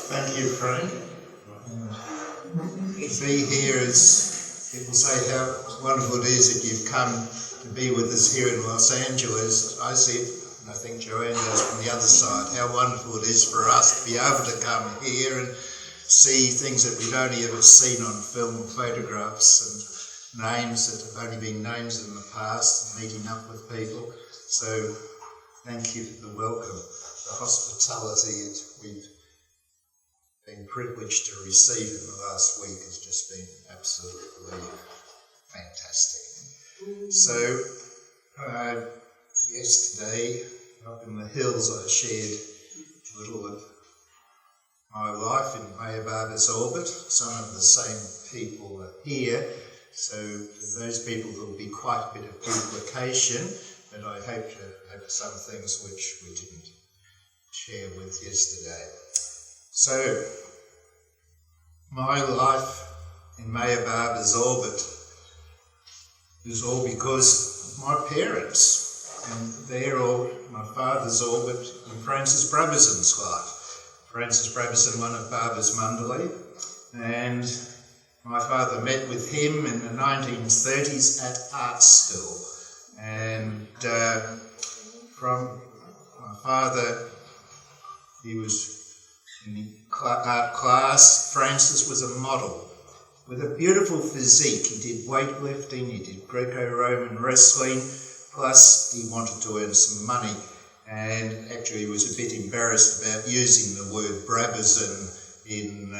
Thank you, Frank. To be here is, people say how wonderful it is that you've come to be with us here in Los Angeles. I see it, and I think Jo-Anne does from the other side, how wonderful it is for us to be able to come here and see things that we've only ever seen on film and photographs, and names that have only been names in the past, and meeting up with people. So thank you for the welcome, the hospitality that we've been privileged to receive in the last week has just been absolutely fantastic. So yesterday up in the hills I shared a little of my life in MeherBabaLibrary. Some of the same people are here, so for those people there will be quite a bit of duplication, but I hope to have some things which we didn't share with yesterday. So, my life in MeherBabaLibrary is all because of my parents, and they're all my father's orbit in Francis Brabazon's life. Francis Brabazon, one of Baba's Mandalay, and my father met with him in the 1930s at art school, and from my father, he was in the art class. Francis was a model with a beautiful physique. He did weightlifting, he did Greco-Roman wrestling, plus he wanted to earn some money, and actually he was a bit embarrassed about using the word Brabazon in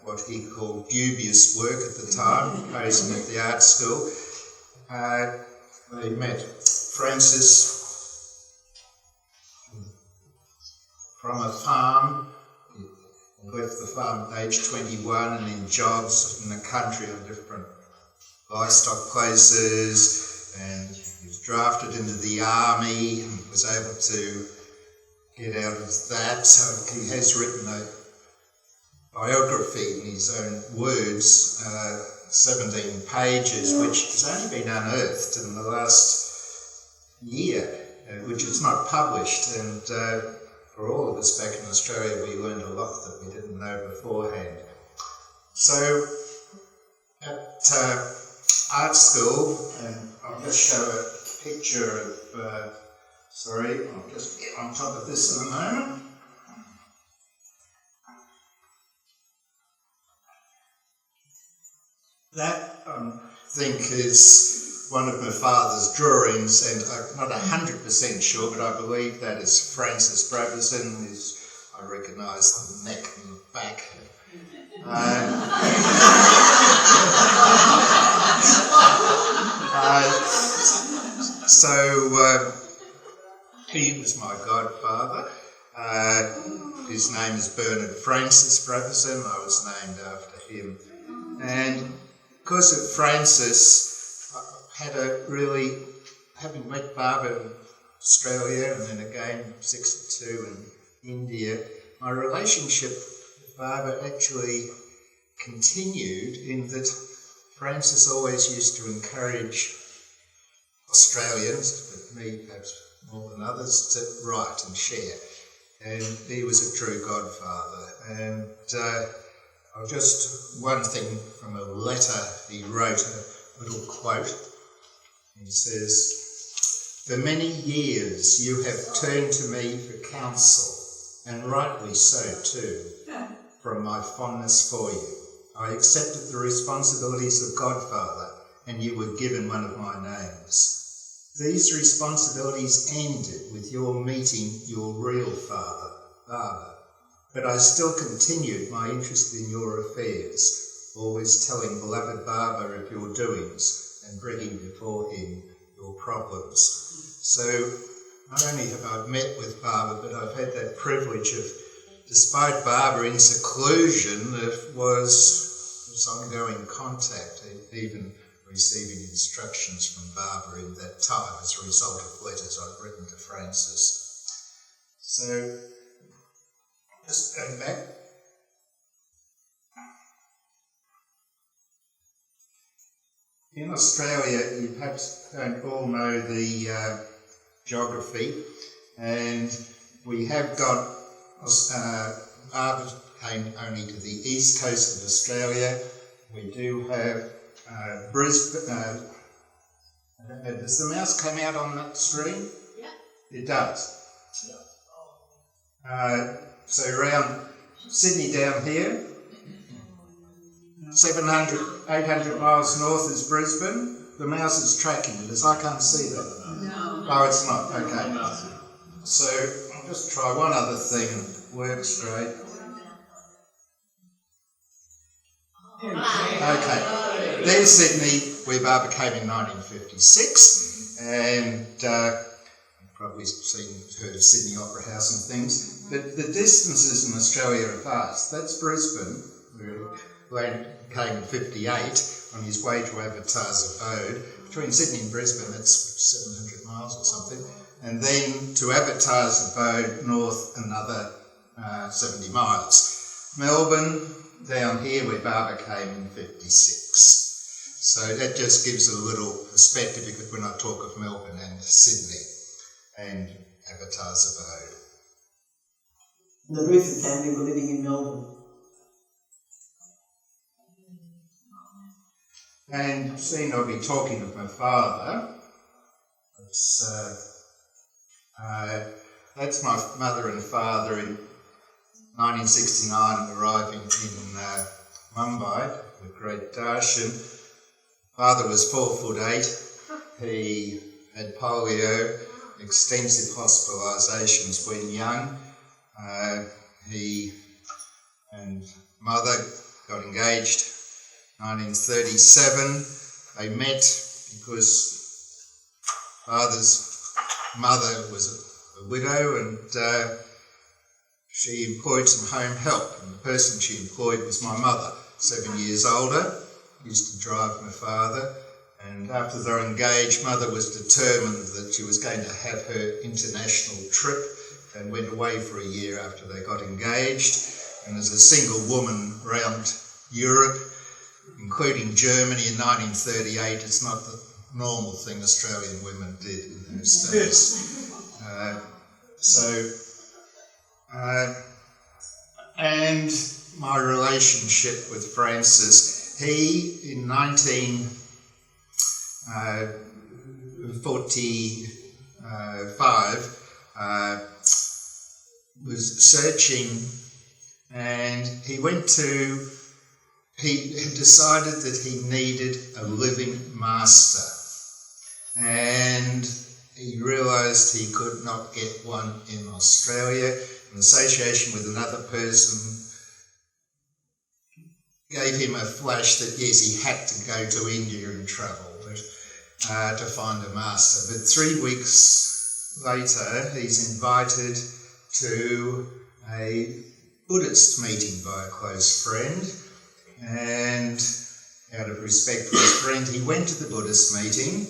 what he called dubious work at the time, posing at the art school. They met. Francis from a farm, he left the farm at age 21 and in jobs in the country on different livestock places, and he was drafted into the army and was able to get out of that. So he has written a biography in his own words, 17 pages, which has only been unearthed in the last year, which is not published, and for all of us back in Australia, we learned a lot that we didn't know beforehand. So, at art school, and I'll just show a picture of, I'll just get on top of this in a moment. That, I think, is one of my father's drawings, and I'm not 100% sure, but I believe that is Francis Brabazon. I recognise the neck and the back. He was my godfather. His name is Bernard Francis Brabazon. I was named after him. And because of Francis, having met Baba in Australia and then again in 1962 in India, my relationship with Baba actually continued in that Francis always used to encourage Australians, but me perhaps more than others, to write and share. And he was a true godfather. And just one thing from a letter he wrote, a little quote. He says, "For many years you have turned to me for counsel, and rightly so too, from my fondness for you. I accepted the responsibilities of godfather, and you were given one of my names. These responsibilities ended with your meeting your real father, Baba, but I still continued my interest in your affairs, always telling beloved Baba of your doings and bringing before him your problems." So not only have I met with Baba, but I've had that privilege of, despite Baba in seclusion, there was this ongoing contact, even receiving instructions from Baba in that time as a result of letters I've written to Francis. So, just going back. In Australia, you perhaps don't all know the geography, and we have got Barbara came only to the east coast of Australia. We do have Brisbane. I don't know, does the mouse come out on that screen? Yeah. It does. So around Sydney down here, 800 miles north is Brisbane. The mouse is tracking it, as I can't see that. No. Oh, it's not, okay. So I'll just try one other thing and it works great. Okay, there's Sydney, where Barbara came in 1956, and you've probably heard of Sydney Opera House and things, but the distances in Australia are vast. That's Brisbane, where he came in 58 on his way to Avatar's Abode. Between Sydney and Brisbane, that's 700 miles or something, and then to Avatar's Abode north another 70 miles. Melbourne, down here where Barbara came in 56. So that just gives a little perspective, because when I talk of Melbourne and Sydney and Avatar's Abode. The Bruford family were living in Melbourne. And seeing I'll be talking of my father, that's my mother and father in 1969 arriving in Mumbai, the Great Darshan. Father was 4'8". He had polio, extensive hospitalisations when young. He and mother got engaged 1937. They met because father's mother was a widow, and she employed some home help, and the person she employed was my mother, 7 years older, used to drive my father, and after they were engaged, mother was determined that she was going to have her international trip, and went away for a year after they got engaged, and as a single woman round Europe, including Germany in 1938, it's not the normal thing Australian women did in those days. And my relationship with Francis, he in 1945 was searching, and he decided that he needed a living master, and he realised he could not get one in Australia. An association with another person gave him a flash that yes, he had to go to India and travel to find a master. But 3 weeks later, he's invited to a Buddhist meeting by a close friend, and out of respect for his friend, he went to the Buddhist meeting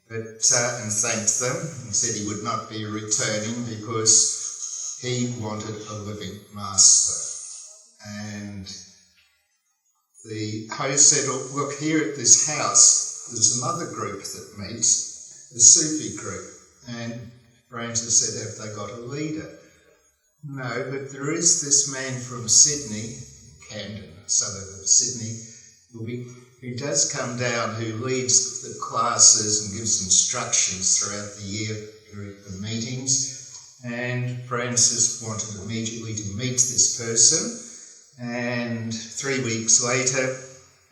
and thanked them, and said he would not be returning because he wanted a living master. And the host said, oh, look, here at this house, there's another group that meets, a Sufi group. And Francis said, have they got a leader? No, but there is this man from Sydney, Camden, a suburb of Sydney, who does come down, who leads the classes and gives instructions throughout the year during the meetings. And Francis wanted immediately to meet this person. And 3 weeks later,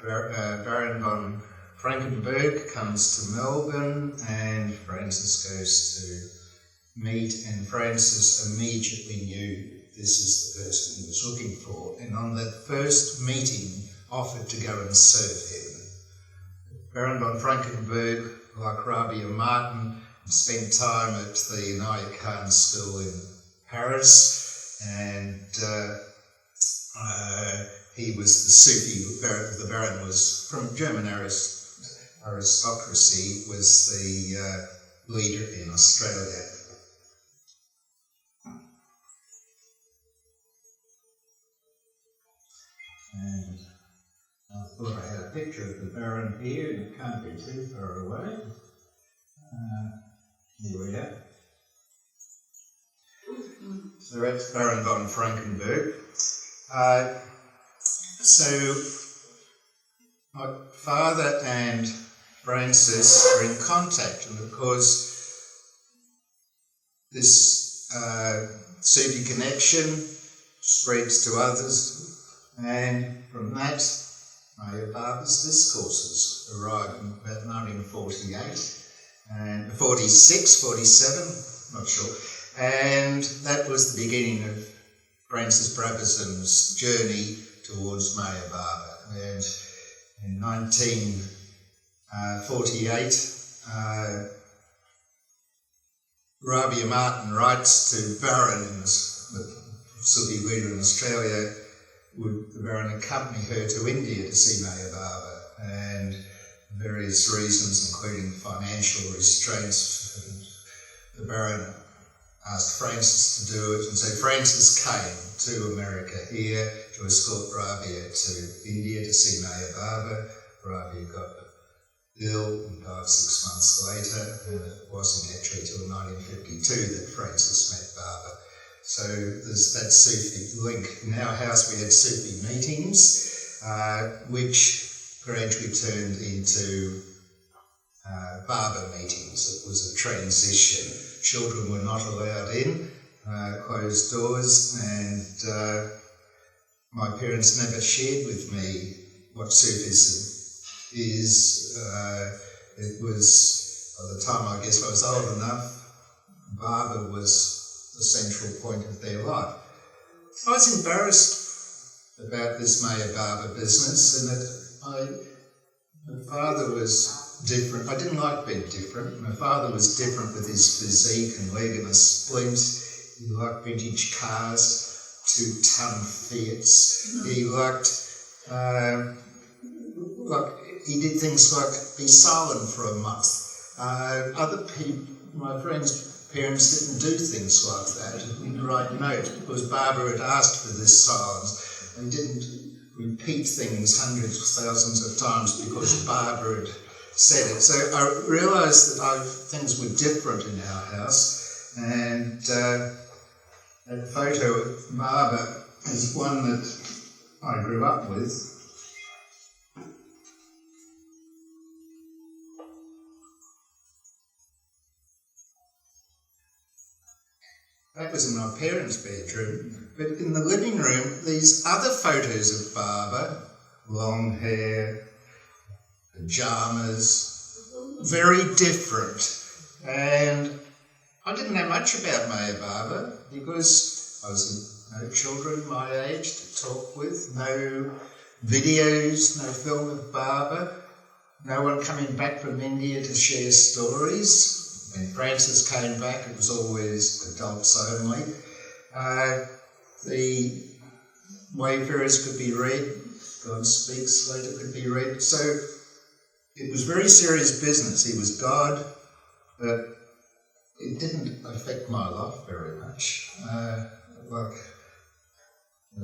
Baron von Frankenberg comes to Melbourne, and Francis goes to meet, and Francis immediately knew this is the person he was looking for, and on that first meeting offered to go and serve him. Baron von Frankenberg, like Rabia Martin, spent time at the Inaya Khan School in Paris, and he was the Sufi. The Baron was from German aristocracy, was the leader in Australia. And I thought I had a picture of the Baron here, and it can't be too far away. Here we are. So So that's Baron von Frankenberg. So my father and Frances are in contact, and of course this Sufi connection spreads to others, and from that MeherBaba's discourses arrived in about 1948 and 46, 47, not sure, and that was the beginning of Frances Brabazon's journey towards MeherBaba. And in 1948, Rabia Martin writes to Baron, the Sufi leader in Australia, would the Baron accompany her to India to see MeherBaba, and various reasons, including financial restraints. The Baron asked Frances to do it, and so Frances came to America here to escort Rabia to India to see MeherBaba. Rabia got ill and died 6 months later, and it wasn't actually till 1952 that Frances met Baba. So there's that Sufi link. In our house we had Sufi meetings, which gradually turned into Baba meetings. It was a transition. Children were not allowed in, closed doors, and my parents never shared with me what Sufism is. It was, by the time I guess I was old enough, Baba was the central point of their life. I was embarrassed about this MeherBaba business, and that my father was different. I didn't like being different. My father was different with his physique and leg in a splint. He liked vintage cars, 2-ton Fiats. He liked, he did things like be silent for a month. Other people, my friends' parents didn't do things like that. He'd write notes because Baba had asked for this silence. They didn't repeat things hundreds of thousands of times because Baba had said it. So I realised that things were different in our house, and that photo of Baba is one that I grew up with. That was in my parents' bedroom, but in the living room, these other photos of Baba, long hair, pyjamas, very different. And I didn't know much about MeherBaba because I was no children my age to talk with, no videos, no film of Baba, no one coming back from India to share stories. When Frances came back, it was always adults only. The Wayfarers could be read, God Speaks later could be read. So it was very serious business. He was God, but it didn't affect my life very much. I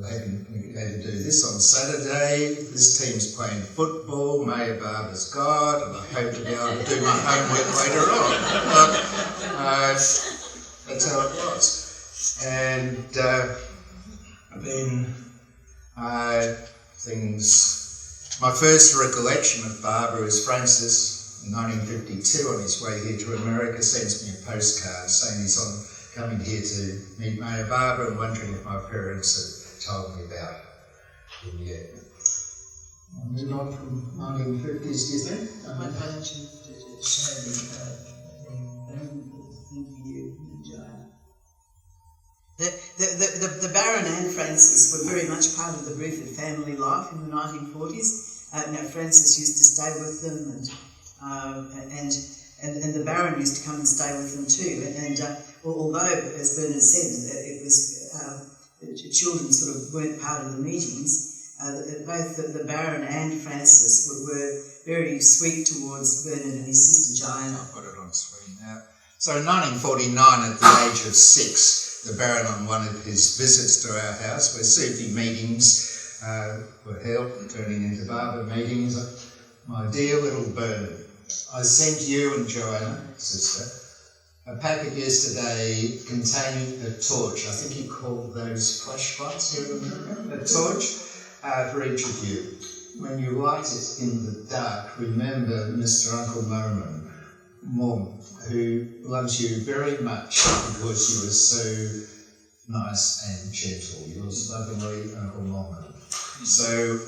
had to do this on Saturday, this team's playing football, MeherBaba's God, and I hope to be able to do my homework later on. That's how it was. And then my first recollection of Baba is Francis in 1952 on his way here to America sends me a postcard saying he's coming here to meet MeherBaba and wondering if my parents had told me about him yet. Moving on from 1950s, do you think? Why don't you show me the Baron and Frances were very much part of the Bruford family life in the 1940s. Frances used to stay with them, and the Baron used to come and stay with them too. And although, as Bernard said, it was children sort of weren't part of the meetings, both the Baron and Frances were very sweet towards Bernard and his sister Jo-Anne. I've got it on screen now. So in 1949, at the age of 6, the Baron on one of his visits to our house, where Sufi meetings were held, turning into Baba meetings, my dear little Bernard, I sent you and Jo-Anne, sister, a packet yesterday containing a torch. I think he called those flashlights, you remember? A torch for each of you. When you light it in the dark, remember Mr. Uncle Mom, who loves you very much because you are so nice and gentle. Yours lovingly, Uncle Norman. So,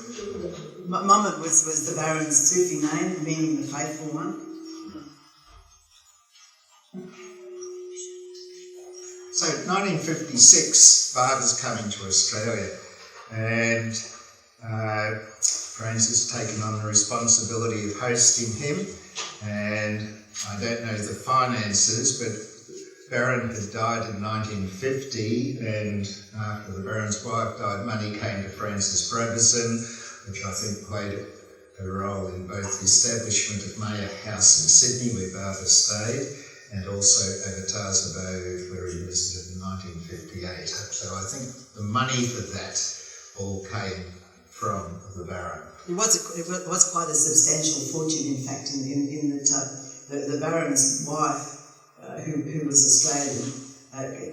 Muhammad was the Baron's Sufi name, meaning the faithful one. So, 1956, Barbara's coming to Australia, and Francis taken on the responsibility of hosting him, and I don't know the finances, but Baron had died in 1950, and after the Baron's wife died, money came to Francis Brabazon, which I think played a role in both the establishment of Meher House in Sydney, where Barbara stayed, and also Abode, where he visited in 1958. So I think the money for that all came from the Baron. It was quite a substantial fortune, in fact, in that the Baron's wife, who was Australian,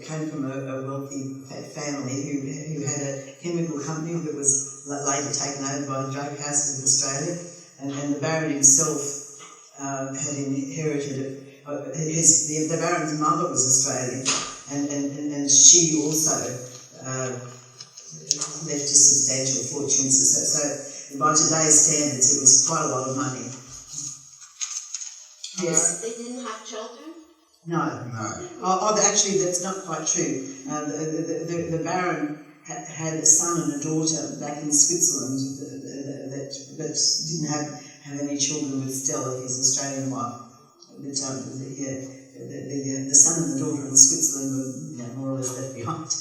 came from a wealthy family who had a chemical company that was later taken over by the drug houses of Australia, and the Baron himself had inherited the Baron's mother was Australian, and she also left a substantial fortune. So by today's standards, it was quite a lot of money. Yes. They didn't have children? No. Actually, that's not quite true. The Baron had a son and a daughter back in Switzerland that didn't have any children with Stella, his Australian wife. The son and the daughter in Switzerland were more or less left behind.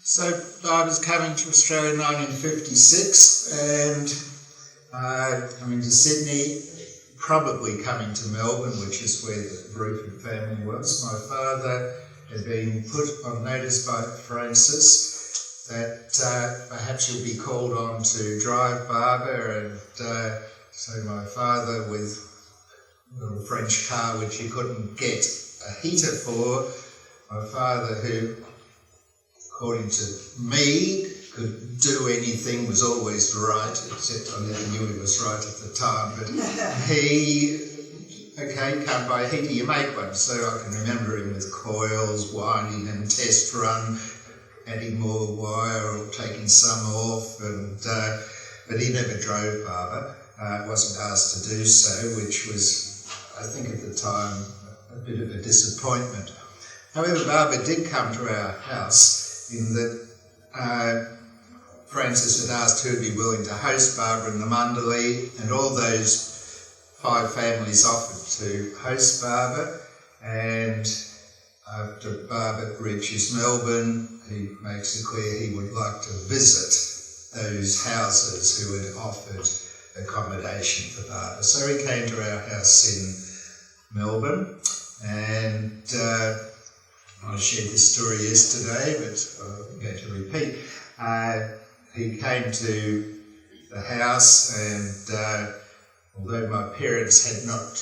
So I was coming to Australia in 1956 and coming to Sydney, probably coming to Melbourne, which is where the Bruford family was. My father had been put on notice by Francis that perhaps you'll be called on to drive Barbara, and so my father, with a little French car which he couldn't get a heater for, my father, who, according to me, could do anything, was always right, except I never knew he was right at the time, but can't buy a heater, you make one. So I can remember him with coils, winding and test run, adding more wire or taking some off, and but he never drove Barbara. Wasn't asked to do so, which was, I think at the time, a bit of a disappointment. However, Barbara did come to our house in that Francis had asked who would be willing to host Barbara in the Mundaley, and all those 5 families offered to host Barbara. And after Barbara reaches Melbourne, he makes it clear he would like to visit those houses who had offered accommodation for Barbara. So he came to our house in Melbourne, and I shared this story yesterday, but I'm going to repeat. He came to the house, and although my parents had not,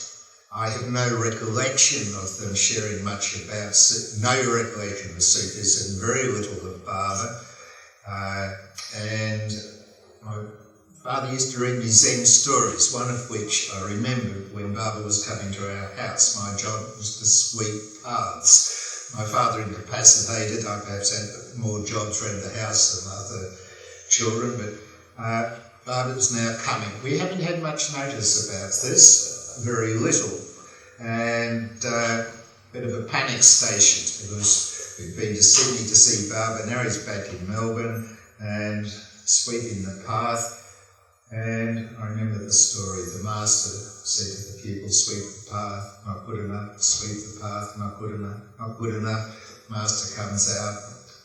I have no recollection of them sharing much about, no recollection of Sufis and very little of Barbara. And my father used to read me Zen stories, one of which I remember when Barbara was coming to our house. My job was to sweep paths. My father incapacitated, I perhaps had more jobs around the house than other children, but Barbara's now coming. We haven't had much notice about this, very little, and a bit of a panic station because we'd been to Sydney to see Barbara, now he's back in Melbourne and sweeping the path. And I remember the story. The master said to the pupils, sweep the path, not good enough, sweep the path, not good enough, not good enough. Master comes out,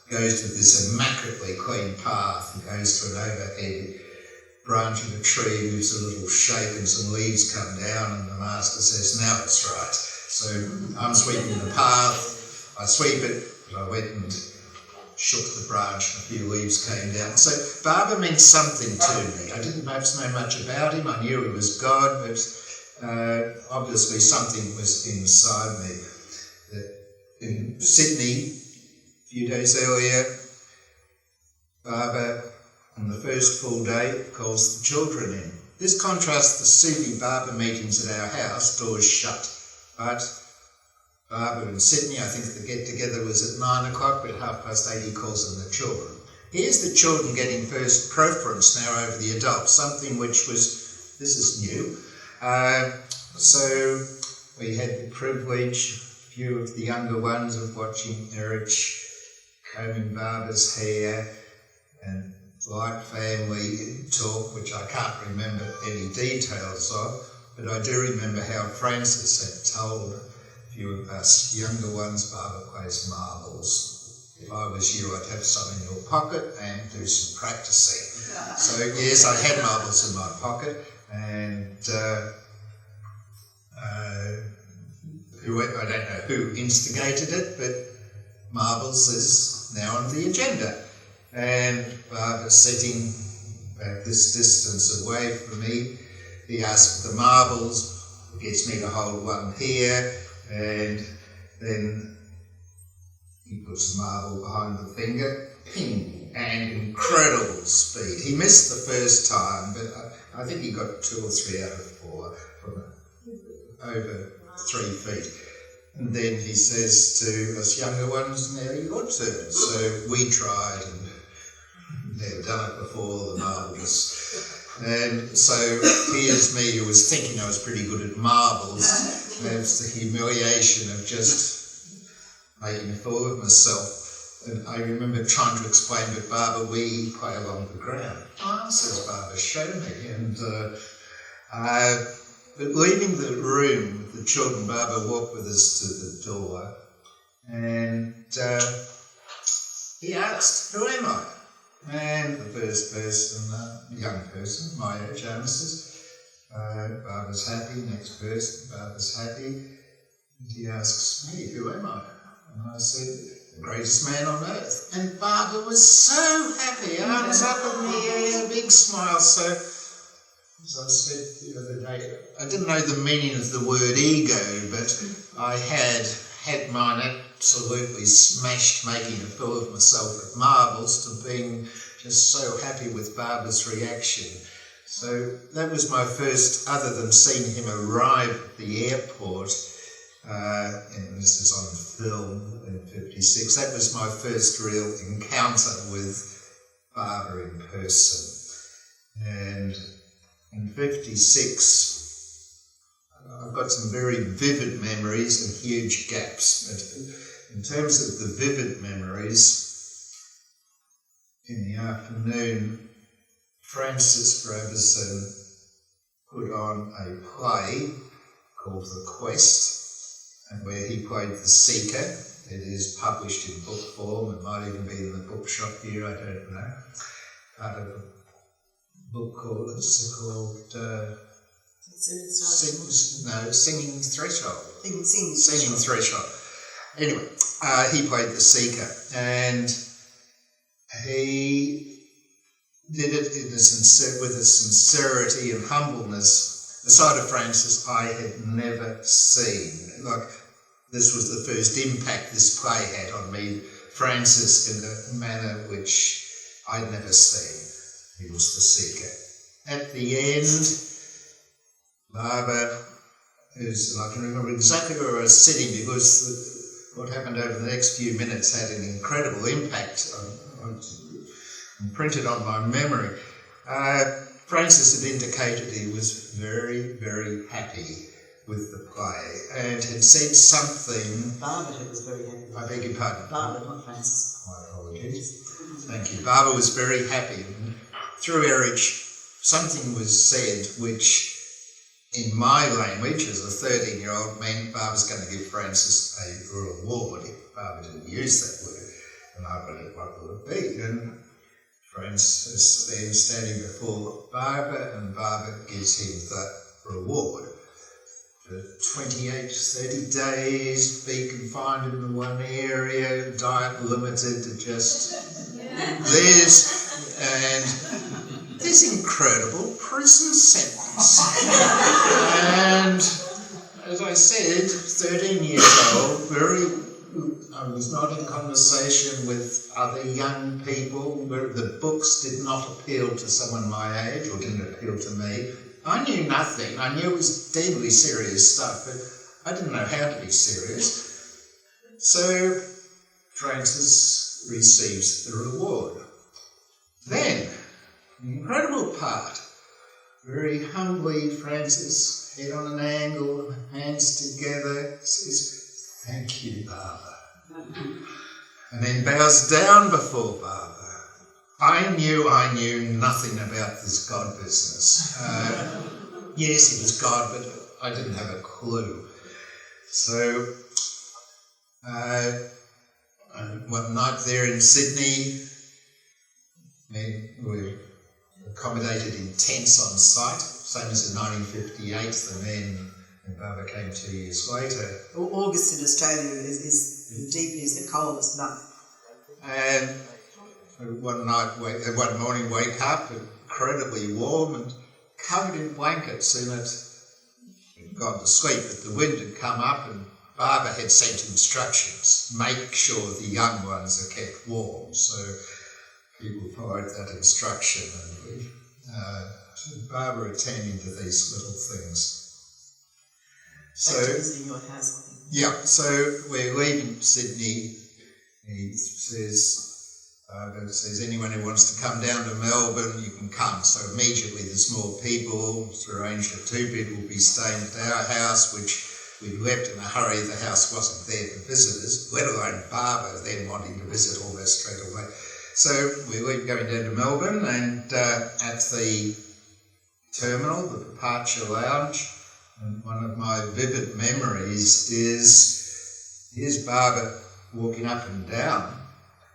goes to this immaculately clean path, and goes to an overhead branch of a tree, gives a little shake and some leaves come down, and the master says, now it's right. So I'm sweeping the path, I sweep it, but I went and shook the branch and a few leaves came down. So Barbara meant something to me. I didn't perhaps know much about him. I knew he was God, but obviously something was inside me. That in Sydney, a few days earlier, Barbara, on the first full day, calls the children in. This contrasts the Sydney Barbara meetings at our house, doors shut. But Barbara in Sydney, I think the get-together was at 9 o'clock, but 8:30 he calls in the children. Here's the children getting first preference now over the adults, something which was, this is new. So we had the privilege, a few of the younger ones, of watching Eric combing Barbara's hair and like family talk, which I can't remember any details of, but I do remember how Francis had told a few of us younger ones, Barbara plays marbles. If I was you, I'd have some in your pocket and do some practicing. So yes, I had marbles in my pocket, and I don't know who instigated it, but marbles is now on the agenda. And Barbara sitting at this distance away from me, he asked for the marbles, he gets me to hold one here, and then he puts the marble behind the finger, ping, and incredible speed. He missed the first time, but I think he got 2 or 3 out of 4 from over 3 feet. And then he says to us younger ones, now your turn. So we tried and never done it before, the marbles. And so here's me who was thinking I was pretty good at marbles. There's the humiliation of just making a fool of myself. And I remember trying to explain to Barbara, we play along the ground. Oh, says Barbara, show me. And but leaving the room with the children, Barbara walked with us to the door, and he asked, who am I? And the first person, young person, my age, answers, Barbara's happy. Next person, Barbara's happy. And he asks me, who am I? And I said, the greatest man on earth. And Barbara was so happy, arms up in the air, a big smile. So, as I said the other day, I didn't know the meaning of the word ego, but I had mine absolutely smashed, making a fool of myself at marbles, to being just so happy with Barbara's reaction. So that was my first, other than seeing him arrive at the airport, and this is on film in '56, that was my first real encounter with Barbara in person. And in '56, I've got some very vivid memories and huge gaps. But in terms of the vivid memories, in the afternoon, Francis Brabazon put on a play called The Quest, and where he played the Seeker. It is published in book form. It might even be in the bookshop here, I don't know. Part of a book called Singing Threshold. Singing Threshold. Anyway, he played the Seeker, and he did it with a sincerity and humbleness, a side of Francis I had never seen. Like, this was the first impact this play had on me, Francis in a manner which I'd never seen. He was the Seeker. At the end, Barbara, and I can remember exactly where I was sitting, because what happened over the next few minutes had an incredible impact imprinted on my memory. Francis had indicated he was very, very happy with the play and had said something. Barbara was very happy. I beg your pardon? Barbara, not Francis. My apologies. Thank you. Barbara was very happy. And through Eric, something was said which, in my language, as a 13-year-old, meant Barbara's going to give Francis a reward. Barbara didn't use that word. And I wondered what would it be. And Francis then standing before Barbara, and Barbara gives him the reward. For 28, 30 days, be confined in the one area, diet limited to just this, and this incredible prison sentence. And as I said, 13 years old, I was not in conversation with other young people. The books did not appeal to someone my age, or didn't appeal to me. I knew nothing. I knew it was deadly serious stuff, but I didn't know how to be serious. So Francis receives the reward. Then, the incredible part, very humbly, Francis, head on an angle, hands together, says, "Thank you, Baba." And then bows down before Baba. I knew nothing about this God business. Yes, he was God, but I didn't have a clue. So, one night there in Sydney, we were accommodated in tents on site, same as in 1958, the men and Baba came 2 years later. August in Australia is the coldest month. And one morning wake up, incredibly warm and covered in blankets, and we'd gone to sleep, but the wind had come up and Baba had sent instructions, make sure the young ones are kept warm. So people followed that instruction, and Baba attending to these little things. So, in your house, I think. Yeah, so we're leaving Sydney. He says, anyone who wants to come down to Melbourne, you can come. So immediately there's more people. It's arranged that 2 people will be staying at our house, which we left in a hurry. The house wasn't there for visitors, let alone Baba then wanting to visit almost straight away. So we were going down to Melbourne, and at the terminal, the departure lounge, and one of my vivid memories is here's Baba walking up and down,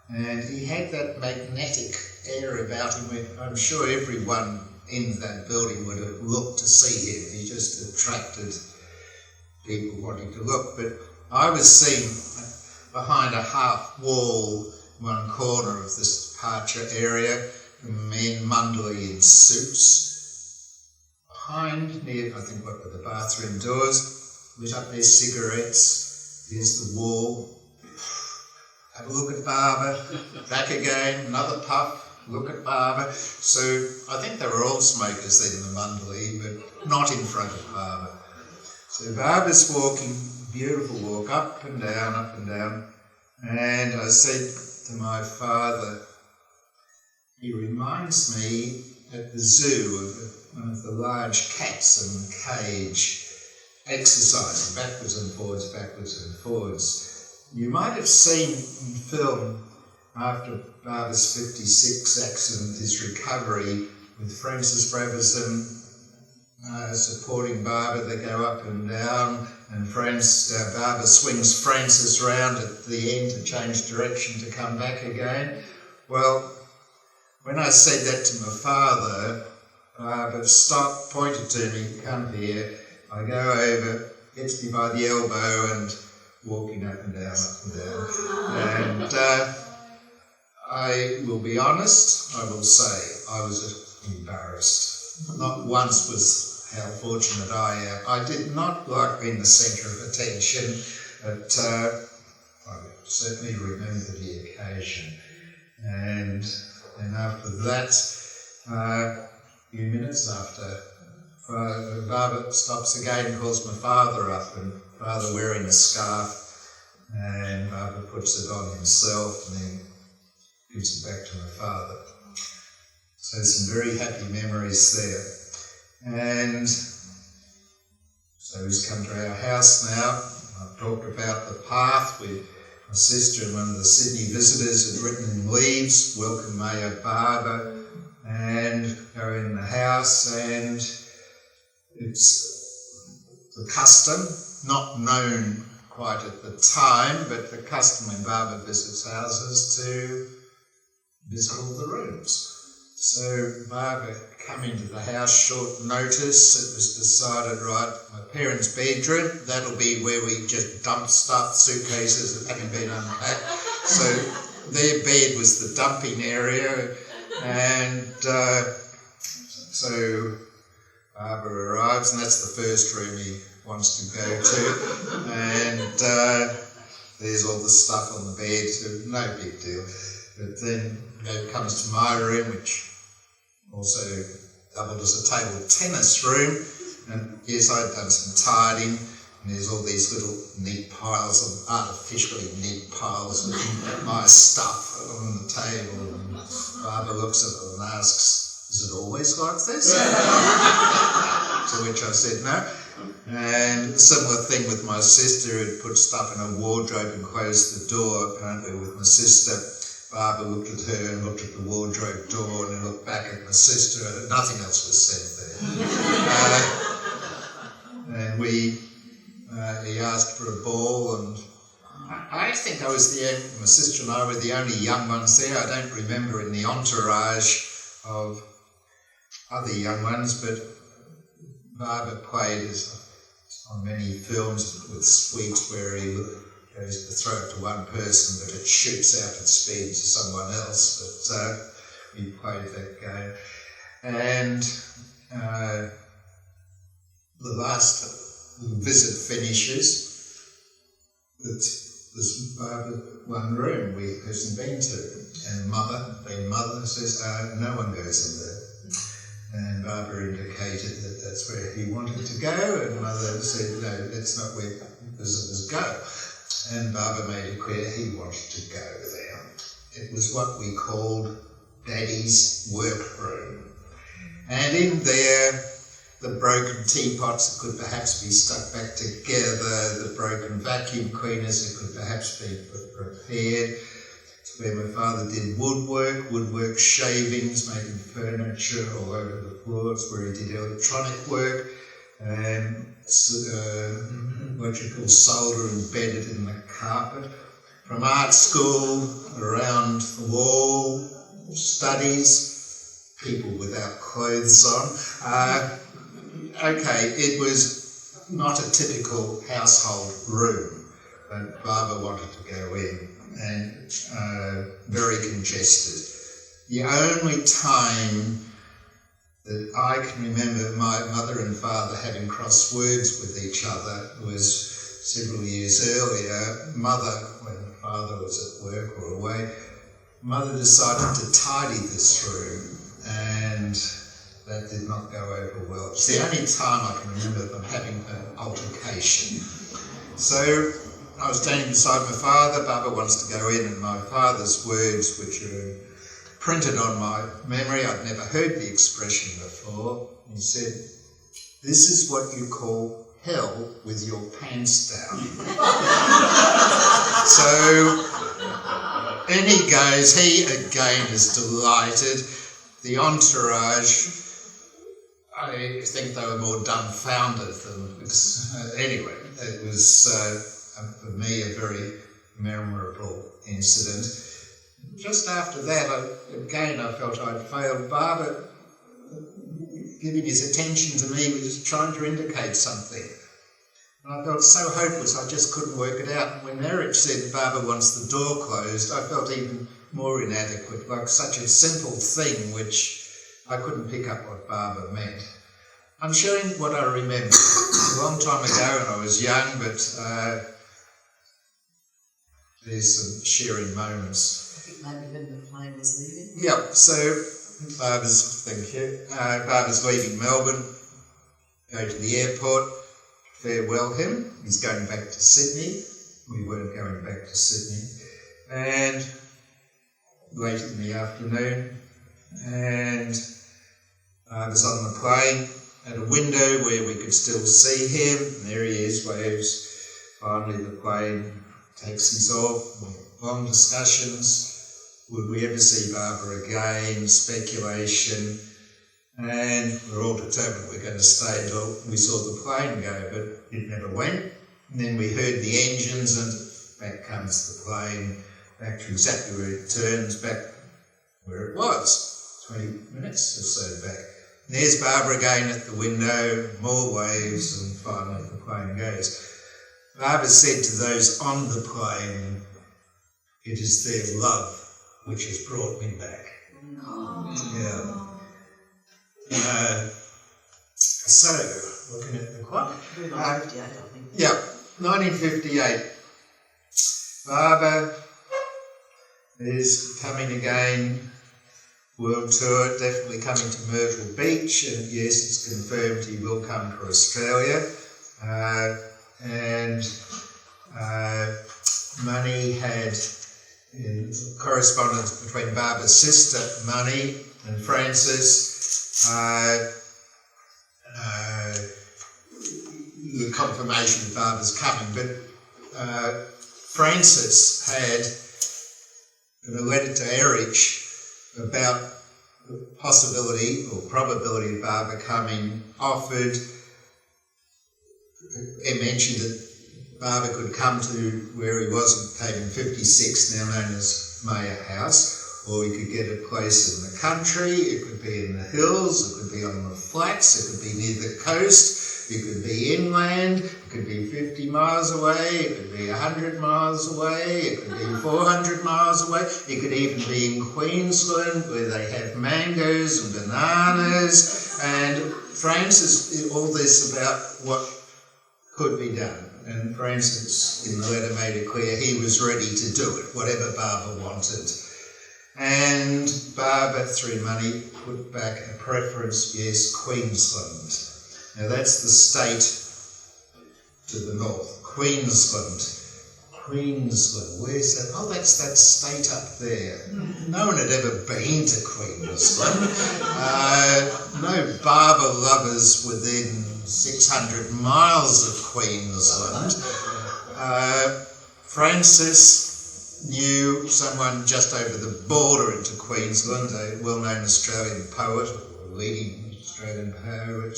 and he had that magnetic air about him. I'm sure everyone in that building would have looked to see him. He just attracted people wanting to look. But I was seen behind a half wall, one corner of this departure area, men mundly in suits. Behind, near, I think what were the bathroom doors, lit up their cigarettes. Here's the wall. Have a look at Baba. Back again, another puff. Look at Baba. So I think they were all smokers then, the Mundley, but not in front of Baba. So Baba's walking, beautiful walk, up and down. And I said to my father, he reminds me at the zoo of one of the large cats in the cage, exercising backwards and forwards. You might have seen in film, after Baba's 56 accident, his recovery, with Francis Brabazon supporting Baba. They go up and down, and Baba swings Francis round at the end to change direction to come back again. Well, when I said that to my father, Baba stopped, pointed to me, come here. I go over, gets me by the elbow and walking up and down. And I will be honest, I will say, I was embarrassed. Not once was how fortunate I am. I did not like being the centre of attention, but I certainly remember the occasion. And after that, a few minutes after, Baba stops again and calls my father up, and father wearing a scarf, and Baba puts it on himself and then gives it back to my father. So some very happy memories there. And so he's come to our house now. I've talked about the path with my sister and one of the Sydney visitors had written in leaves, welcome Mayor Baba, and go in the house, and it's the custom, not known quite at the time, but the custom when Baba visits houses to visit all the rooms. So Baba come into the house short notice. It was decided, right, my parents' bedroom, that'll be where we just dump stuff, suitcases that haven't been unpacked. So their bed was the dumping area, and so Barbara arrives, and that's the first room he wants to go to, and there's all the stuff on the bed, so no big deal. But then it comes to my room, which also doubled as a table tennis room, and yes, I'd done some tidying, and there's all these little neat piles of artificially neat piles of my stuff on the table, and Barbara looks at it and asks, "Is it always like this?" To which I said no. And a similar thing with my sister, who'd put stuff in a wardrobe and closed the door, apparently with my sister. Barbara looked at her and looked at the wardrobe door and then looked back at my sister, and nothing else was said there. And he asked for a ball, and I think my sister and I were the only young ones there. I don't remember in the entourage of other young ones, but Barbara played on many films with Sweets where he goes to throw it to one person, but it shoots out at speed to someone else. But we played that game. And the last visit finishes, there's one room we hasn't been to, and Mother says, no one goes in there. And Barbara indicated that that's where he wanted to go, and Mother said, no, that's not where visitors go. And Barbara made it clear he wanted to go there. It was what we called Daddy's workroom. And in there, the broken teapots that could perhaps be stuck back together, the broken vacuum cleaners that could perhaps be repaired. It's where my father did woodwork shavings, making furniture all over the floors, where he did electronic work, and electrical solder embedded in the carpet. From art school, around the wall, studies, people without clothes on. Okay, it was not a typical household room, but Barbara wanted to go in, and very congested. The only time that I can remember my mother and father having crossed words with each other was several years earlier. Mother, when father was at work or away, Mother decided to tidy this room, and that did not go over well. It's the only time I can remember them having an altercation. So I was standing beside my father. Barbara wants to go in, and my father's words, which are printed on my memory, I'd never heard the expression before. He said, "This is what you call hell with your pants down." So in he goes. He again is delighted. The entourage, I think they were more dumbfounded than anyway. It was for me a very memorable incident. Just after that, I felt I'd failed. Barbara, giving his attention to me, was trying to indicate something. And I felt so hopeless, I just couldn't work it out. And when Eric said Barbara wants the door closed, I felt even more inadequate, like such a simple thing which I couldn't pick up what Barbara meant. I'm sharing what I remember. It's a long time ago and I was young, but there's some sharing moments. Maybe when the plane was leaving? Yep, so Barbara's leaving Melbourne, go to the airport, farewell him. He's going back to Sydney. We weren't going back to Sydney. And late in the afternoon, and I was on the plane at a window where we could still see him. And there he is, waves. Finally the plane taxis off. Long discussions. Would we ever see Barbara again? Speculation. And we're all determined we're going to stay until we saw the plane go, but it never went. And then we heard the engines, and back comes the plane, back to exactly where it turns, back where it was, 20 minutes or so back. And there's Barbara again at the window, more waves, and finally the plane goes. Barbara said to those on the plane, "It is their love which has brought me back." Oh. Yeah. So, looking at the clock. 1958, I think. Yeah, 1958. Barber is coming again, world tour, definitely coming to Myrtle Beach, and yes, it's confirmed he will come to Australia. Money had correspondence between Barber's sister, Money, and Francis. The confirmation of Barber's coming, but Francis had a letter to Erich about the possibility or probability of Barber coming, offered. He mentioned that Barber could come to where he was in Haven 56, now known as Mayer House, or he could get a place in the country, it could be in the hills, it could be on the flats, it could be near the coast, it could be inland, it could be 50 miles away, it could be 100 miles away, it could be 400 miles away, it could even be in Queensland where they have mangoes and bananas, and Francis, all this about what could be done. And Francis, in the letter, made it clear he was ready to do it, whatever Barber wanted. And Barber, through Money, put back a preference, yes, Queensland. Now that's the state to the north, Queensland. Queensland, where's that? Oh, that's that state up there. No one had ever been to Queensland. No Barber lovers within 600 miles of Queensland. Francis knew someone just over the border into Queensland, a well-known Australian poet, or leading Australian poet,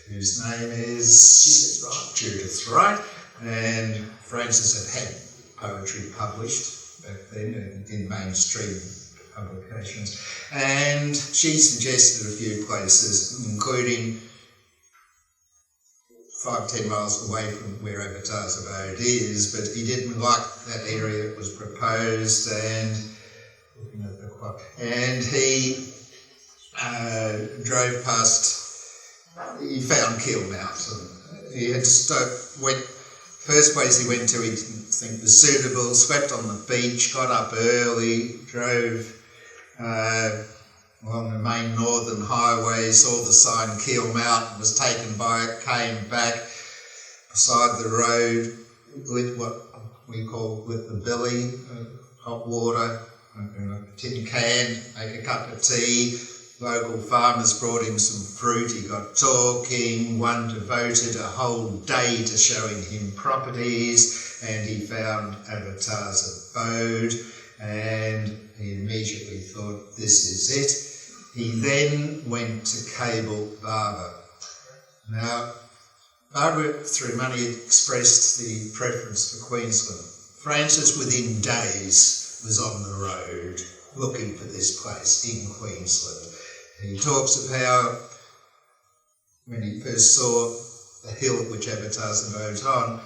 whose name is Judith Wright, and Francis had poetry published back then in mainstream publications, and she suggested a few places, including 5-10 miles away from where Avatar's Abode is, but he didn't like that area that was proposed, and looking at the clock, and he drove past. He found Keel Mountain. He had to stop. First place he went to, he didn't think was suitable. Slept on the beach, got up early, drove along the main northern highway, saw the sign Keel Mountain, was taken by it, came back beside the road, lit what we call lit the billy, hot water, in a tin can, make a cup of tea. Local farmers brought him some fruit, he got talking, one devoted a whole day to showing him properties, and he found Avatar's Abode, and he immediately thought, this is it. He then went to cable Barber. Now, Barber, through Money, expressed the preference for Queensland. Francis, within days, was on the road looking for this place in Queensland. He talks of how, when he first saw the hill at which Avatar's Abode's on,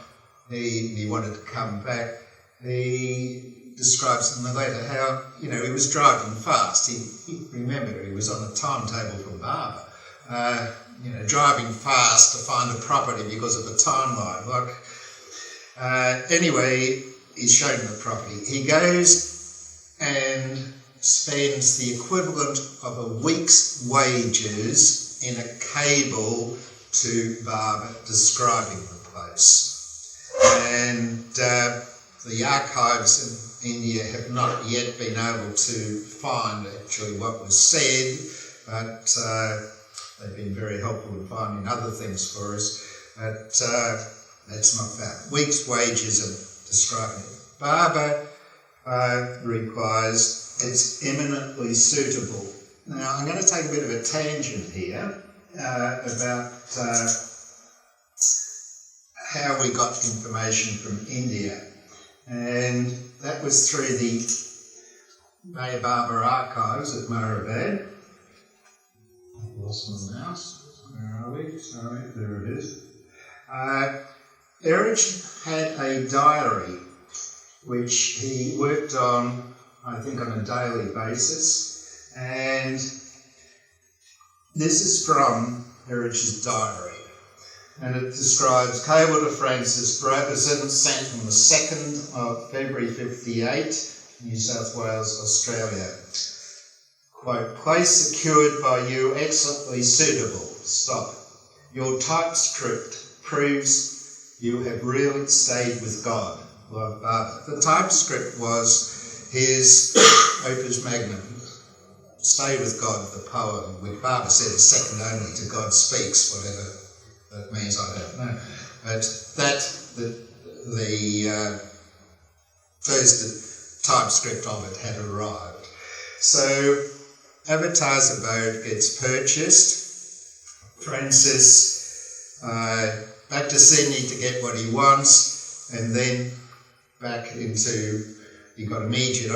he wanted to come back. He describes in the letter how, he was driving fast. He remember, he was on a timetable from Barber. Driving fast to find a property because of a timeline. Anyway, he's shown the property. He goes and spends the equivalent of a week's wages in a cable to Barber describing the place. And the archives in India have not yet been able to find actually what was said, but they've been very helpful in finding other things for us, but that's not found. Week's wages of describing it. Barber requires it's eminently suitable. Now, I'm going to take a bit of a tangent here about how we got information from India, and that was through the MeherBabaLibrary archives at MeherBabaLibrary. I've lost my mouse. Where are we? Sorry, there it is. Erich had a diary which he worked on, I think, on a daily basis, and This is from Heritage's diary, and it describes Cable to Francis Brabazon, sent on the 2nd of February 58, New South Wales, Australia. Quote, place secured by you excellently suitable. Stop. Your typescript proves you have really stayed with God. Love, Barbara. The typescript was his opus magnum, Stay with God, the poem, which Barbara said is second only to God Speaks, whatever that means, I don't know. But that, the first typescript of it had arrived. So Avatar's Abode gets purchased. Francis back to Sydney to get what he wants, and then back into, he got immediate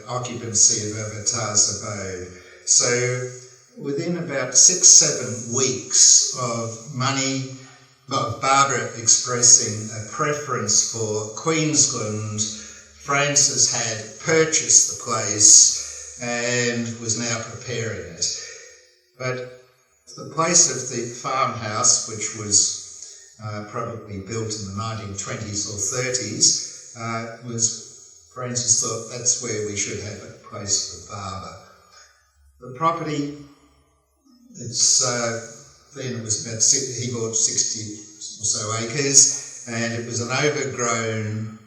occupancy of Avatar's Abode. So within about 6-7 weeks of money, of Barbara expressing a preference for Queensland, Francis had purchased the place and was now preparing it. But the place of the farmhouse, which was probably built in the 1920s or 30s, was, Francis thought that's where we should have a place for Barbara. The property, it's then it was about, he bought 60 or so acres, and it was an overgrown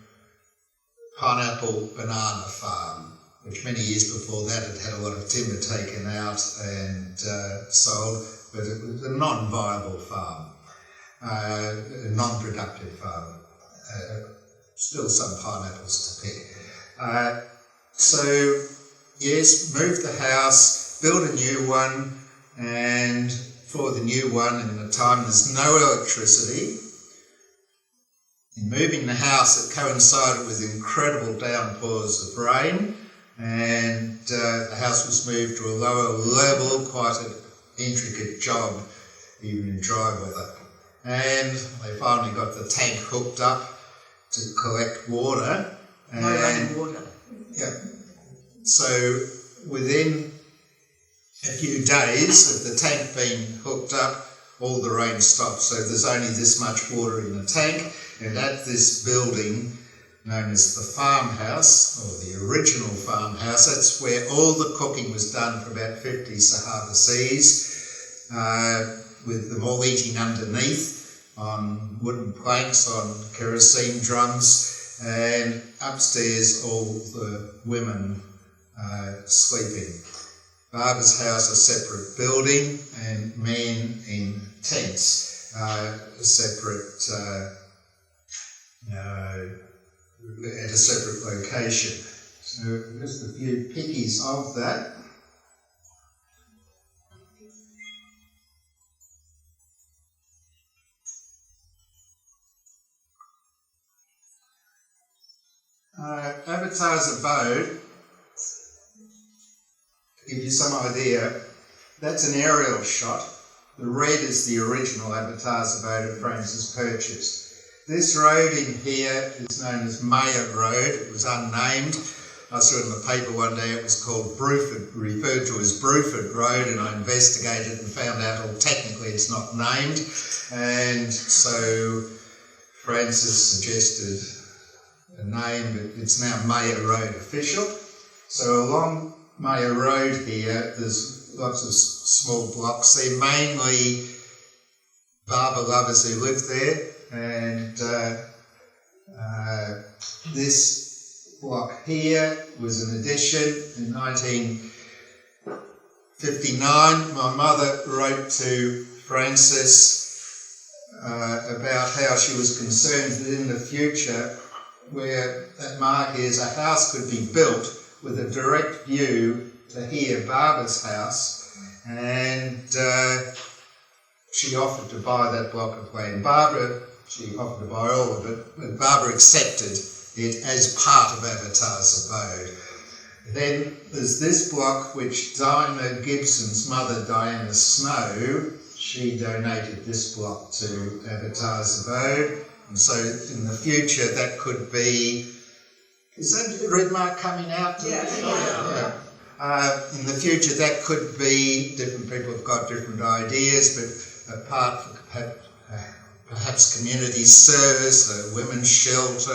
pineapple banana farm, which many years before that had had a lot of timber taken out and sold, but it was a non-viable farm, a non-productive farm. Still some pineapples to pick. So, yes, moved the house, built a new one, and for the new one, in the time there's no electricity. In moving the house, it coincided with incredible downpours of rain, and the house was moved to a lower level, quite an intricate job, even in dry weather. And they finally got the tank hooked up to collect water. No running water. Yeah. So within a few days of the tank being hooked up, all the rain stopped. So there's only this much water in the tank, and at this building known as the farmhouse, or the original farmhouse, that's where all the cooking was done for about 50 Sahara Seas, with them all eating underneath on wooden planks, on kerosene drums, and upstairs all the women sleeping. Barbara's house, a separate building, and men in tents, a separate, at a separate location. So just a few pickies of that. Avatar's Abode, to give you some idea, that's an aerial shot. The red is the original Avatar's Abode that Francis purchased. This road in here is known as Meher Road. It was unnamed. I saw in the paper one day it was called Bruford, referred to as Bruford Road, and I investigated and found out, well, technically it's not named. And so Francis suggested a name, but it's now Meher Road official. So along Meher Road here, there's lots of small blocks. They're mainly barber lovers who live there, and this block here was an addition in 1959. My mother wrote to Francis about how she was concerned that in the future, where that mark is, a house could be built with a direct view to here, Barbara's house, and she offered to buy that block of land. She offered to buy all of it, but Barbara accepted it as part of Avatar's Abode. Then there's this block which Dinah Gibson's mother, Diana Snow, she donated this block to Avatar's Abode. And so in the future that could be, is that red mark coming out? Yeah. In the future, that could be, different people have got different ideas, but apart from perhaps community service, a women's shelter,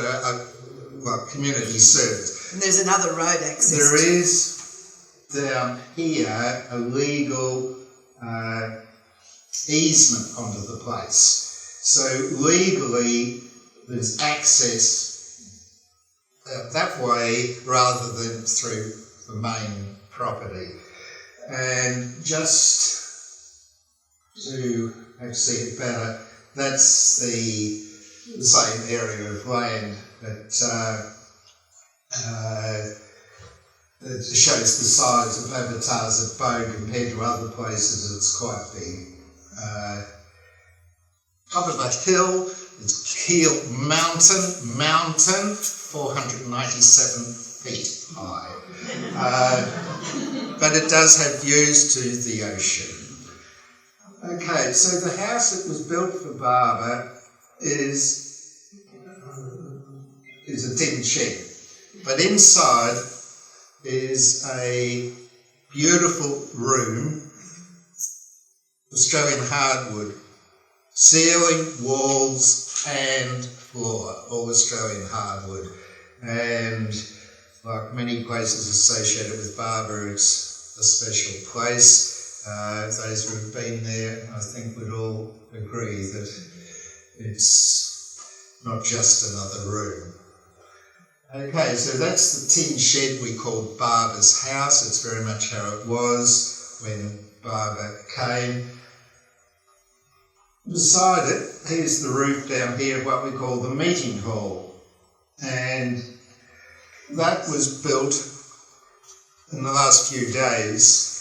community service. And there's another road access. There is down here a legal easement onto the place. So legally, there's access that way rather than through the main property. And just to see it better, that's the same area of land that it shows the size of Avatar's Abode compared to other places. It's quite big. Top of a hill, it's Keel Mountain, 497 feet high. But it does have views to the ocean. Okay, so the house that was built for Barbara is a tin shed. But inside is a beautiful room, Australian hardwood, ceiling, walls and floor, all Australian hardwood. And like many places associated with Barbara, it's a special place. Those who have been there, I think, would all agree that it's not just another room. Okay, so that's the tin shed we called Barbara's house. It's very much how it was when Barbara came. Beside it, here's the roof down here, what we call the meeting hall. And that was built in the last few days.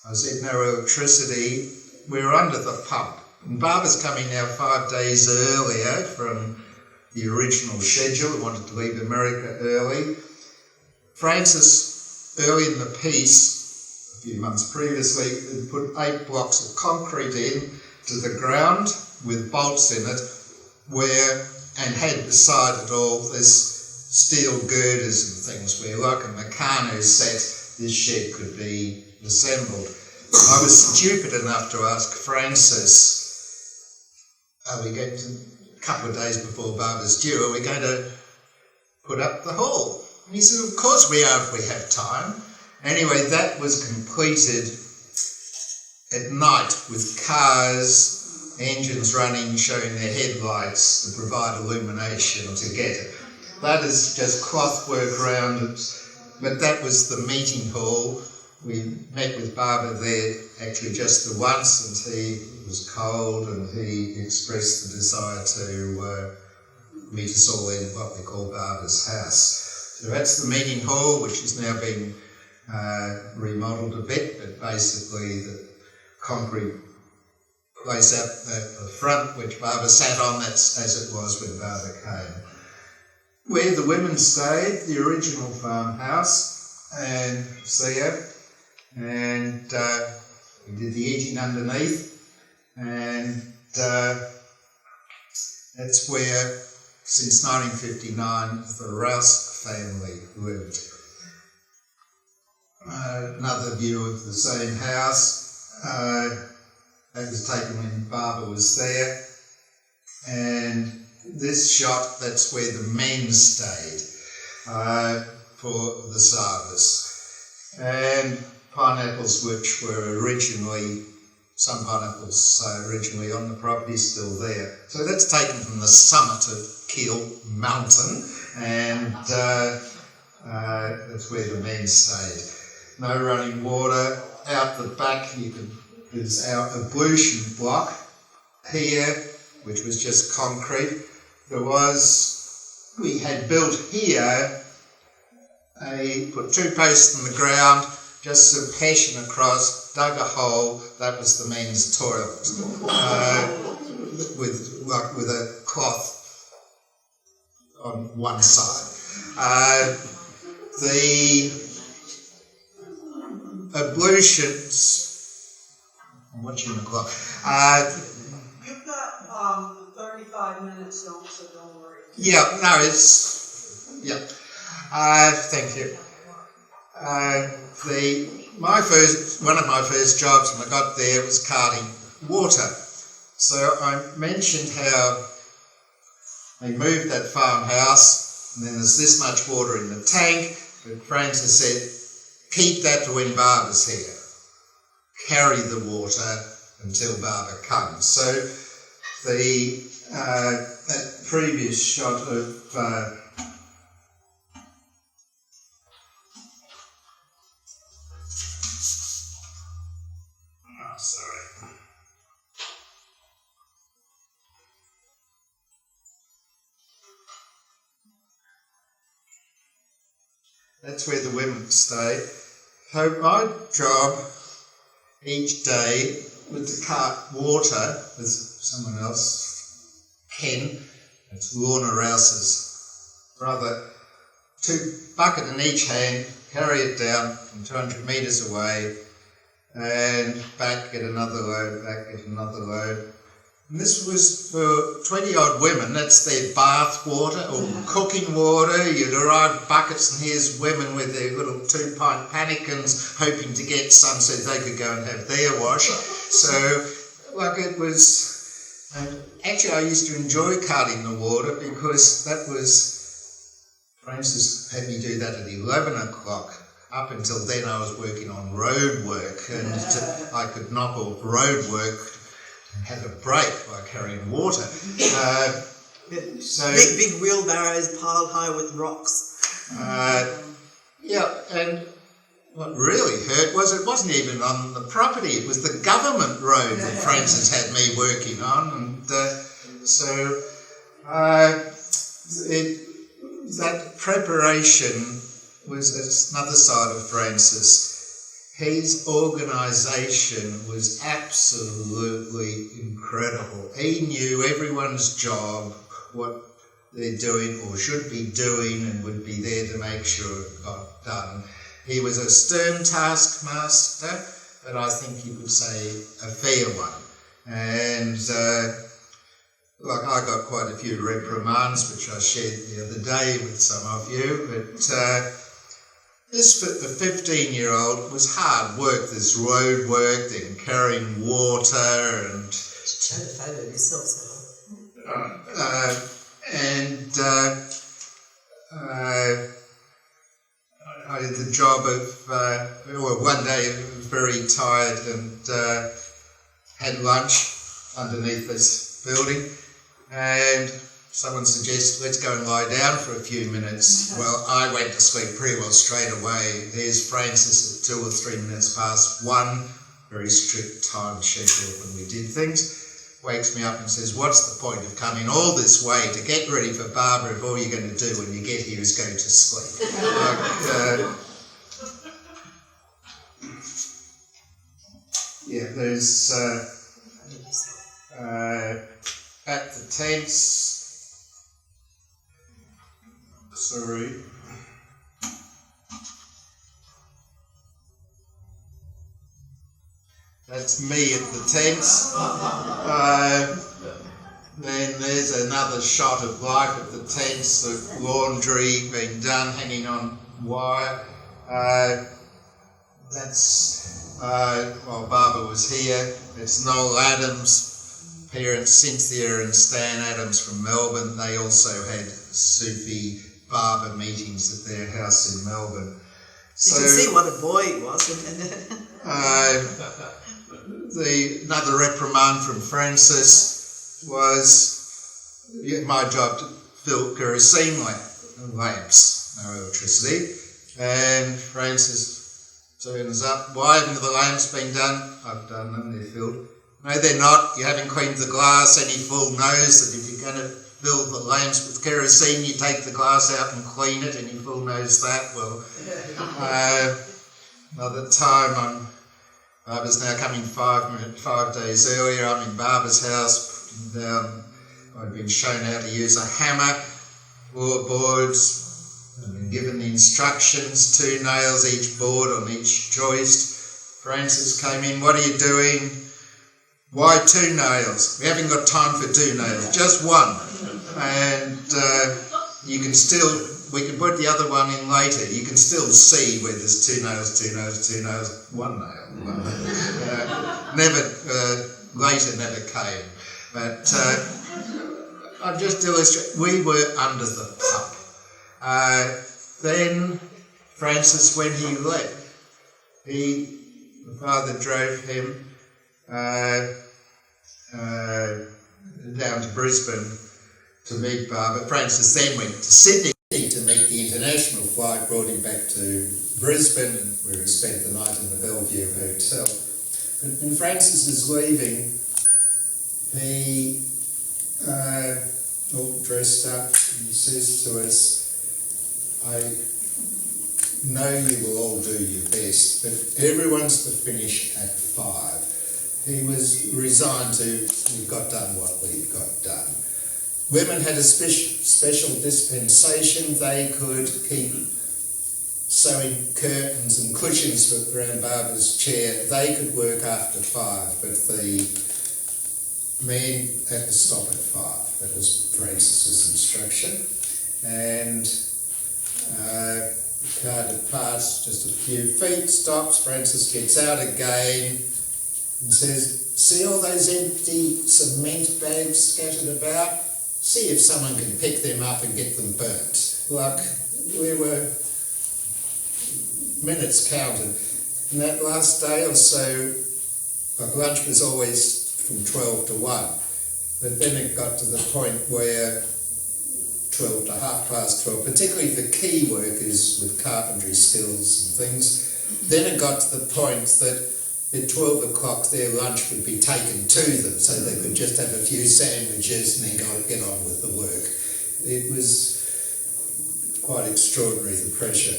I said no electricity. We were under the pump. And Barbara's coming now 5 days earlier from the original schedule. We wanted to leave America early. Francis, early in the piece, a few months previously, had put 8 blocks of concrete in to the ground with bolts in it, and had beside it all this steel girders and things where, like a Meccano set, this shed could be assembled. I was stupid enough to ask Francis, are we going to, a couple of days before Barbara's due, are we going to put up the hall? And he said, of course we are if we have time. Anyway, that was completed at night with cars, engines running, showing their headlights to provide illumination to get it. That is just cloth work around it, but that was the meeting hall. We met with Barbara there actually just the once, and he was cold and he expressed the desire to meet us all in what we call Barbara's house. So that's the meeting hall, which has now been remodelled a bit, but basically the concrete place out at the front, which Barbara sat on, that's as it was when Barbara came. Where the women stayed, the original farmhouse, and there, and we did the eating underneath, and that's where, since 1959, the Rouse family lived. Another view of the same house, that was taken when Barbara was there, and this shot, that's where the men stayed for the service. And pineapples which were originally, some pineapples originally on the property, still there. So that's taken from the summit of Keel Mountain, and that's where the men stayed. No running water. Out the back there's our ablution block here, which was just concrete. We had built here, put 2 posts in the ground, just some passion across, dug a hole, that was the men's toilet, with a cloth on one side. The ablutions, I'm watching the clock. You've got 35 minutes, so don't worry. Yeah, no, it's, yeah. Thank you. one of my first jobs when I got there was carting water. So I mentioned how they moved that farmhouse, and then there's this much water in the tank, but Francis said, keep that for when Barbara's here. Carry the water until Barbara comes. So that previous shot of that's where the women stay. So my job each day was to cart water with someone else, Ken, it's Lorna Rouse's brother, 2 bucket in each hand, carry it down from 200 metres away, and back, get another load, back, get another load. And this was for 20 odd women, that's their bath water or cooking water. You'd arrive buckets and here's women with their little 2-pint pannikins hoping to get some so they could go and have their wash. So, like it was, actually I used to enjoy carting the water because that was, Francis had me do that at 11 o'clock. Up until then I was working on road work and I could knock off road work and have a break by carrying water. So big wheelbarrows piled high with rocks. Yeah, and what really hurt was it wasn't even on the property, it was the government road that Francis had me working on. And so that preparation was another side of Francis. His organisation was absolutely incredible. He knew everyone's job, what they're doing or should be doing, and would be there to make sure it got done. He was a stern taskmaster, but I think you could say a fair one. And like I got quite a few reprimands, which I shared the other day with some of you, but this, for the 15-year-old, was hard work, this road work, then carrying water and... Show the photo of yourself, so. I had the job of, one day I was very tired and had lunch underneath this building, and someone suggested, let's go and lie down for a few minutes. Well, I went to sleep pretty well straight away. There's Francis at 2 or 3 minutes past 1, very strict time schedule when we did things, wakes me up and says, what's the point of coming all this way to get ready for Barbara if all you're going to do when you get here is go to sleep? There's at the tents, sorry. That's me at the tents. Then there's another shot of life at the tents, the laundry being done, hanging on wire. That's while Barbara was here. It's Noel Adams' parents, Cynthia and Stan Adams from Melbourne. They also had Sufi Barbara meetings at their house in Melbourne. You can see what a boy he was. Another reprimand from Francis was my job to fill kerosene lamps, no electricity, and Francis turns up, why haven't the lamps been done? I've done them, they're filled. No, they're not, you haven't cleaned the glass, and he full knows that if you're going to fill the lamps with kerosene, you take the glass out and clean it, and he full knows that. Well, another time Barbara's now coming 5 days earlier. I'm in Barbara's house, putting down, I've been shown how to use a hammer, floorboards, I've been given the instructions, 2 nails each board on each joist. Francis came in, what are you doing? Why 2 nails? We haven't got time for 2 nails, just 1. And you can still we can put the other one in later. You can still see where there's 2 nails, 2 nails, 2 nails, 1 nail. Later never came. But I'm just illustrating, we were under the pump. Then Francis, when he left, the father drove him down to Brisbane to meet Barbara. Francis then went to Sydney to meet the international flight, brought him back to Brisbane, where he spent the night in the Bellevue Hotel. But when Francis is leaving, he, all dressed up, and he says to us, I know you will all do your best, but everyone's to finish at 5. He was resigned to, we've got done what we've got done. Women had a special dispensation. They could keep sewing curtains and cushions around Barbara's chair. They could work after 5, but the men had to stop at 5. That was Francis's instruction. And the car departs just a few feet, stops. Francis gets out again and says, see all those empty cement bags scattered about? See if someone can pick them up and get them burnt. Like, we were minutes counted. And that last day or so, like, lunch was always from 12 to 1. But then it got to the point where 12 to 12:30, particularly for key workers with carpentry skills and things, then it got to the point that at 12 o'clock their lunch would be taken to them, so they could just have a few sandwiches and then get on with the work. It was quite extraordinary, the pressure.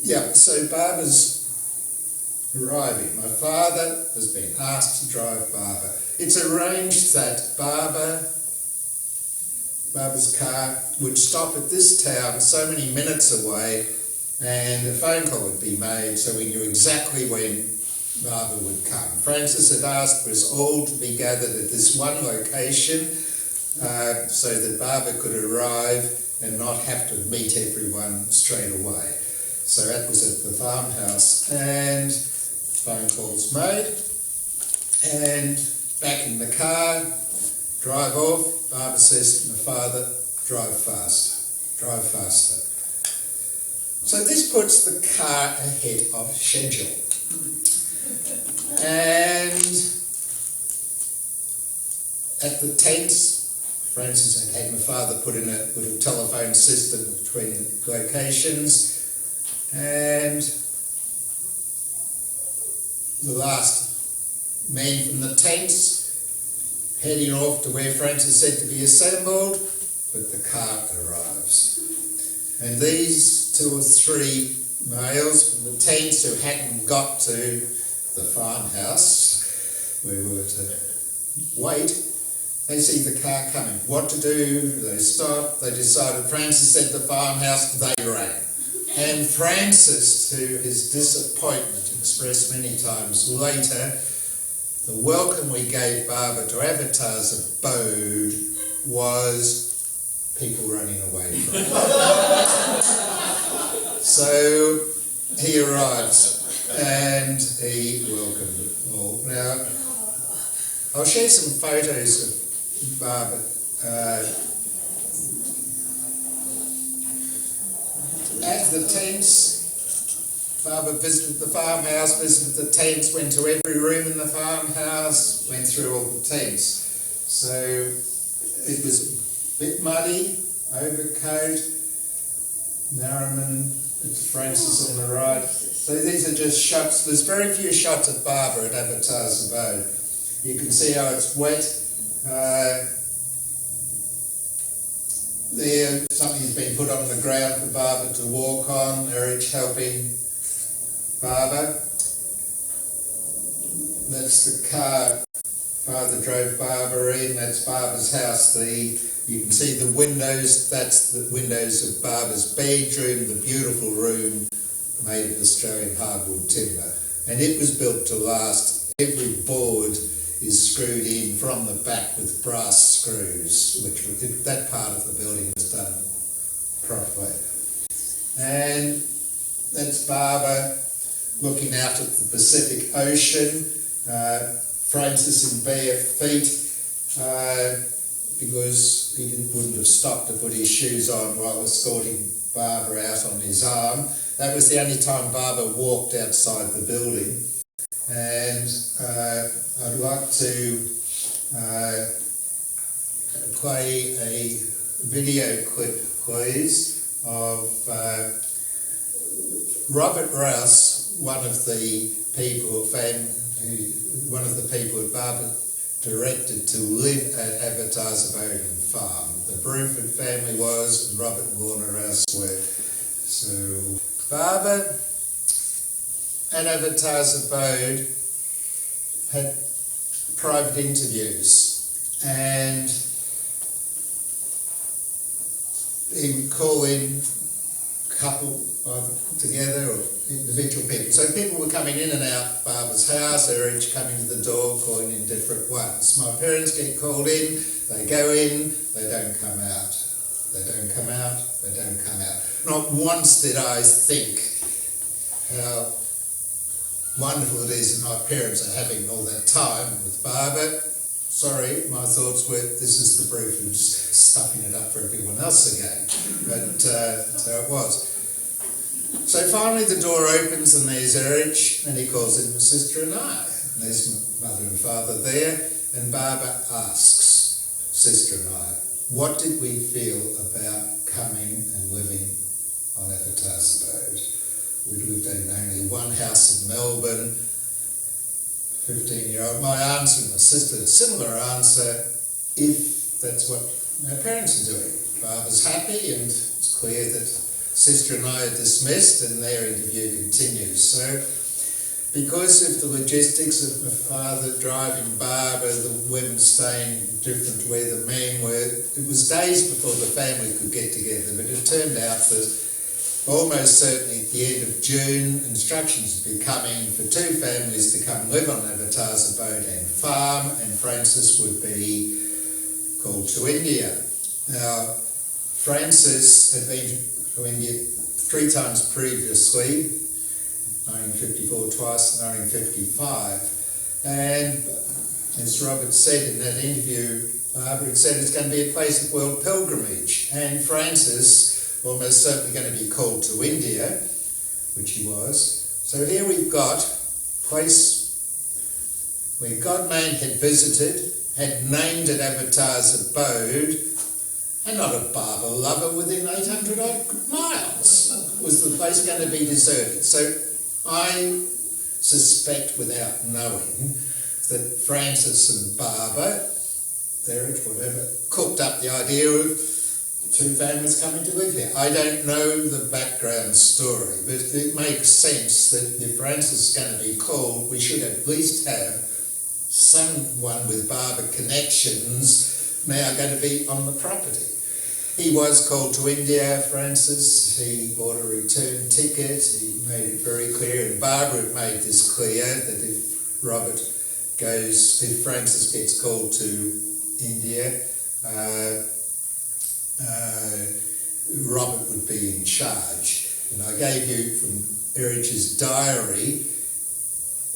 Yeah, so Barbara's arriving. My father has been asked to drive Barbara. It's arranged that Barbara's car would stop at this town so many minutes away, and a phone call would be made, so we knew exactly when Barbara would come. Francis had asked for us all to be gathered at this one location so that Barbara could arrive and not have to meet everyone straight away. So that was at the farmhouse, and phone calls made, and back in the car, drive off. Barbara says to my father, drive faster, drive faster. So this puts the car ahead of schedule. And at the tents, Francis had my father put in a little telephone system between locations, and the last men from the tents heading off to where Francis said to be assembled, but the car arrives. And these 2 or 3 males from the tents who hadn't got to the farmhouse where we were to wait, they see the car coming. What to do? They stopped. They decided. Francis said the farmhouse. They ran. And Francis, to his disappointment, expressed many times later, the welcome we gave Barbara to Avatar's Abode was people running away from her. So he arrives and he welcomed all. Now, I'll share some photos of Barbara. At the tents, Barbara visited the farmhouse, visited the tents, went to every room in the farmhouse, went through all the tents. So it was a bit muddy, overcoat, Narraman, it's Francis on the right. So these are just shots. There's very few shots of Barbara at Avatar's Abode. You can see how it's wet. There, something's been put on the ground for Barbara to walk on. They're each helping Barbara. That's the car Father drove Barbara in. That's Barbara's house. You can see the windows. That's the windows of Barbara's bedroom, the beautiful room made of Australian hardwood timber. And it was built to last. Every board is screwed in from the back with brass screws, which that part of the building was done properly. And that's Barbara looking out at the Pacific Ocean, Francis in bare feet, because he wouldn't have stopped to put his shoes on while escorting Barbara out on his arm. That was the only time Barbara walked outside the building. And I'd like to play a video clip, please, of Robert Rouse, one of the people that Barbara directed to live at Abbode's Abode and Farm. The Bruford family was, and Robert and Lorna Rouse were. So Barbara and Abbode's Abode had private interviews, and he would call in couple together or individual people. So people were coming in and out Barbara's house, they were each coming to the door, calling in different ones. My parents get called in, they go in, they don't come out. They don't come out, they don't come out. Not once did I think how wonderful it is that my parents are having all that time with Barbara. Sorry, my thoughts were, this is the Brufords stuffing it up for everyone else again. But that's how it was. So finally the door opens and there's Erich, and he calls in my sister and I. And there's my mother and father there, and Barbara asks sister and I, what did we feel about coming and living on Abbode's Abode? We'd lived in only one house in Melbourne, 15-year-old. My answer and my sister, a similar answer, if that's what our parents are doing. Barbara's happy, and it's clear that sister and I are dismissed and their interview continues. So because of the logistics of my father driving Barbara, the women staying different to where the men were, it was days before the family could get together, but it turned out that almost certainly at the end of June, instructions would be coming for two families to come live on Abbode's Abode and Farm, and Francis would be called to India. Now, Francis had been to India 3 times previously, 1954 twice, 1955, and as Robert said in that interview, Barbara had said it's going to be a place of world pilgrimage, and Francis almost certainly going to be called to India, which he was. So here we've got a place where God-man had visited, had named it Abbode's Abode, and not a Barbara lover within 800 odd miles. Was the place going to be deserted? So I suspect, without knowing, that Francis and Barbara, whatever, cooked up the idea of 2 families coming to live here. I don't know the background story, but it makes sense that if Francis is going to be called, we should at least have someone with Barbara connections now going to be on the property. He was called to India, Francis. He bought a return ticket. He made it very clear, and Barbara had made this clear, that if Francis gets called to India, Robert would be in charge. And I gave you from Erich's diary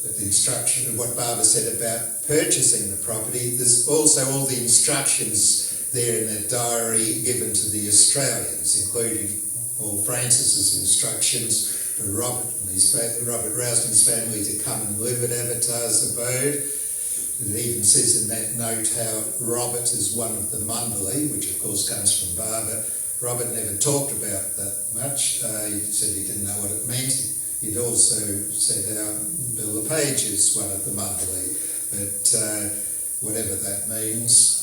the instruction of what Barbara said about purchasing the property. There's also all the instructions there in that diary given to the Australians, including all Francis's instructions for Robert Rouse and his family to come and live at Abbode's Abode. It even says in that note how Robert is one of the Mundley, which of course comes from Barbara. Robert never talked about that much. He said he didn't know what it meant. He'd also said how Bill LePage is one of the Mundley, but whatever that means.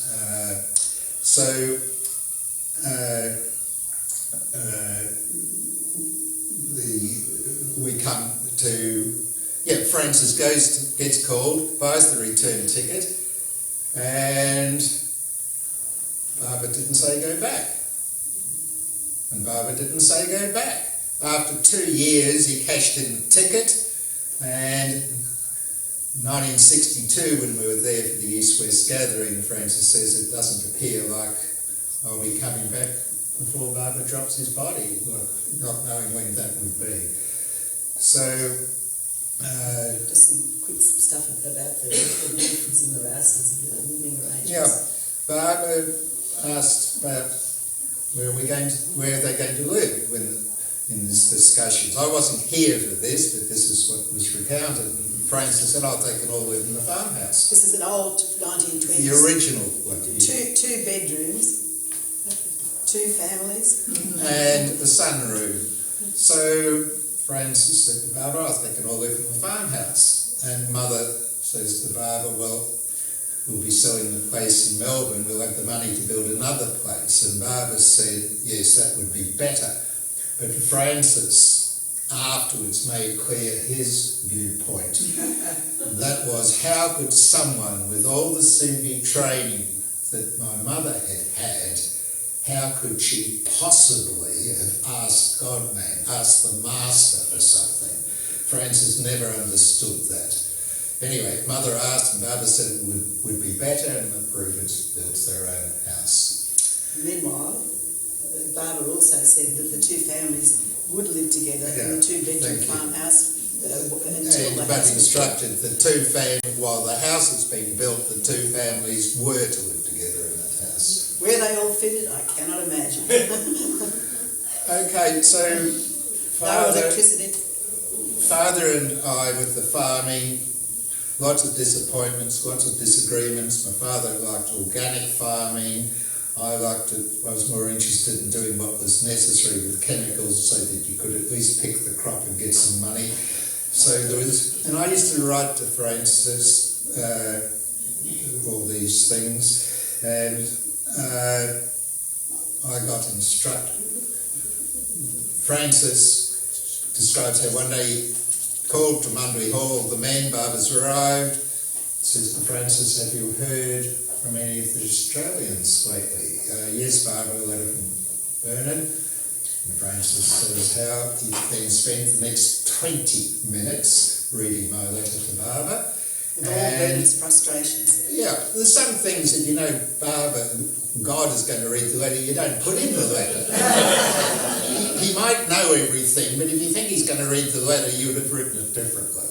We come to, Francis gets called, buys the return ticket, and Barbara didn't say go back. And Barbara didn't say go back. After 2 years, he cashed in the ticket, and 1962, when we were there for the East-West gathering, Francis says it doesn't appear like I'll be coming back before Barbara drops his body, not knowing when that would be. So, Just some quick stuff about the Bruford's and the Rouses and the living arrangements. yeah, Barbara asked about where are they going to live in this discussions. I wasn't here for this, but this is what was recounted. And Francis said, they can all live in the farmhouse. This is an old 1920s. The original one. Two bedrooms, 2 families. And the sunroom. So Francis said to Barbara, they can all live in the farmhouse. And Mother says to Barbara, well, we'll be selling the place in Melbourne, we'll have the money to build another place. And Barbara said, yes, that would be better. But Francis afterwards made clear his viewpoint. That was, how could someone with all the CV training that my mother had, how could she possibly have asked God-man, asked the Master for something? Francis never understood that. Anyway, Mother asked and Barbara said it would be better, and the Brufords built their own house. Meanwhile, Barbara also said that the 2 families would live together in the 2-bedroom farmhouse until the But house was instructed while the house was being built, the 2 families were to live together in that house. Where they all fitted, I cannot imagine. Okay, so No electricity. Father and I with the farming, lots of disappointments, lots of disagreements. My father liked organic farming. I was more interested in doing what was necessary with chemicals so that you could at least pick the crop and get some money. So and I used to write to Francis all these things, and I got instructed. Francis describes how one day he called to Mundley Hall, the men, Barbara's arrived, says to Francis, have you heard from any of the Australians lately? Yes, Barbara, a letter from Bernard. And Francis says how he then spent the next 20 minutes reading my letter to Barbara. With all Bernard's frustrations. Yeah, there's some things that, Barbara, God is going to read the letter, you don't put in the letter. he might know everything, but if you think he's going to read the letter, you would have written it differently.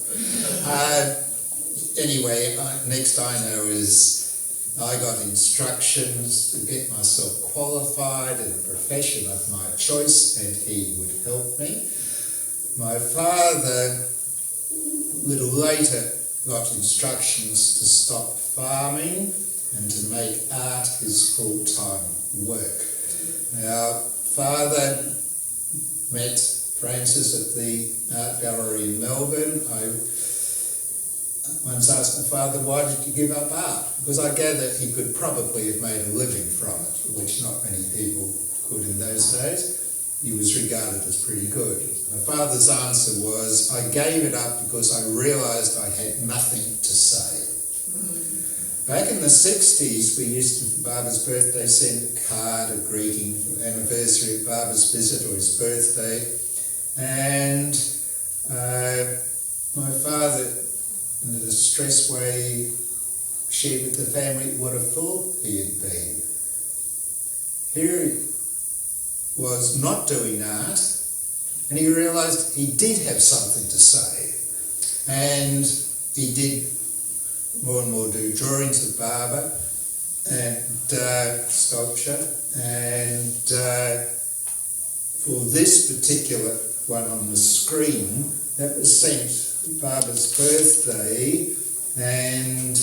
Anyway, next I know is I got instructions to get myself qualified in a profession of my choice, and he would help me. My father, a little later, got instructions to stop farming and to make art his full-time work. Now, Father met Francis at the art gallery in Melbourne. I once asked my father, why did you give up art? Because I gather he could probably have made a living from it, which not many people could in those days. He was regarded as pretty good. My father's answer was, I gave it up because I realised I had nothing to say. Back in the 60s, we used to, for Barbara's birthday, send a card, a greeting for the anniversary of Barbara's visit or his birthday. And my father, in a distressed way, shared with the family what a fool he had been. Here he was not doing art, and he realised he did have something to say. And he did more and more do drawings of Barbara and sculpture. And for this particular one on the screen, that was sent Barbara's birthday and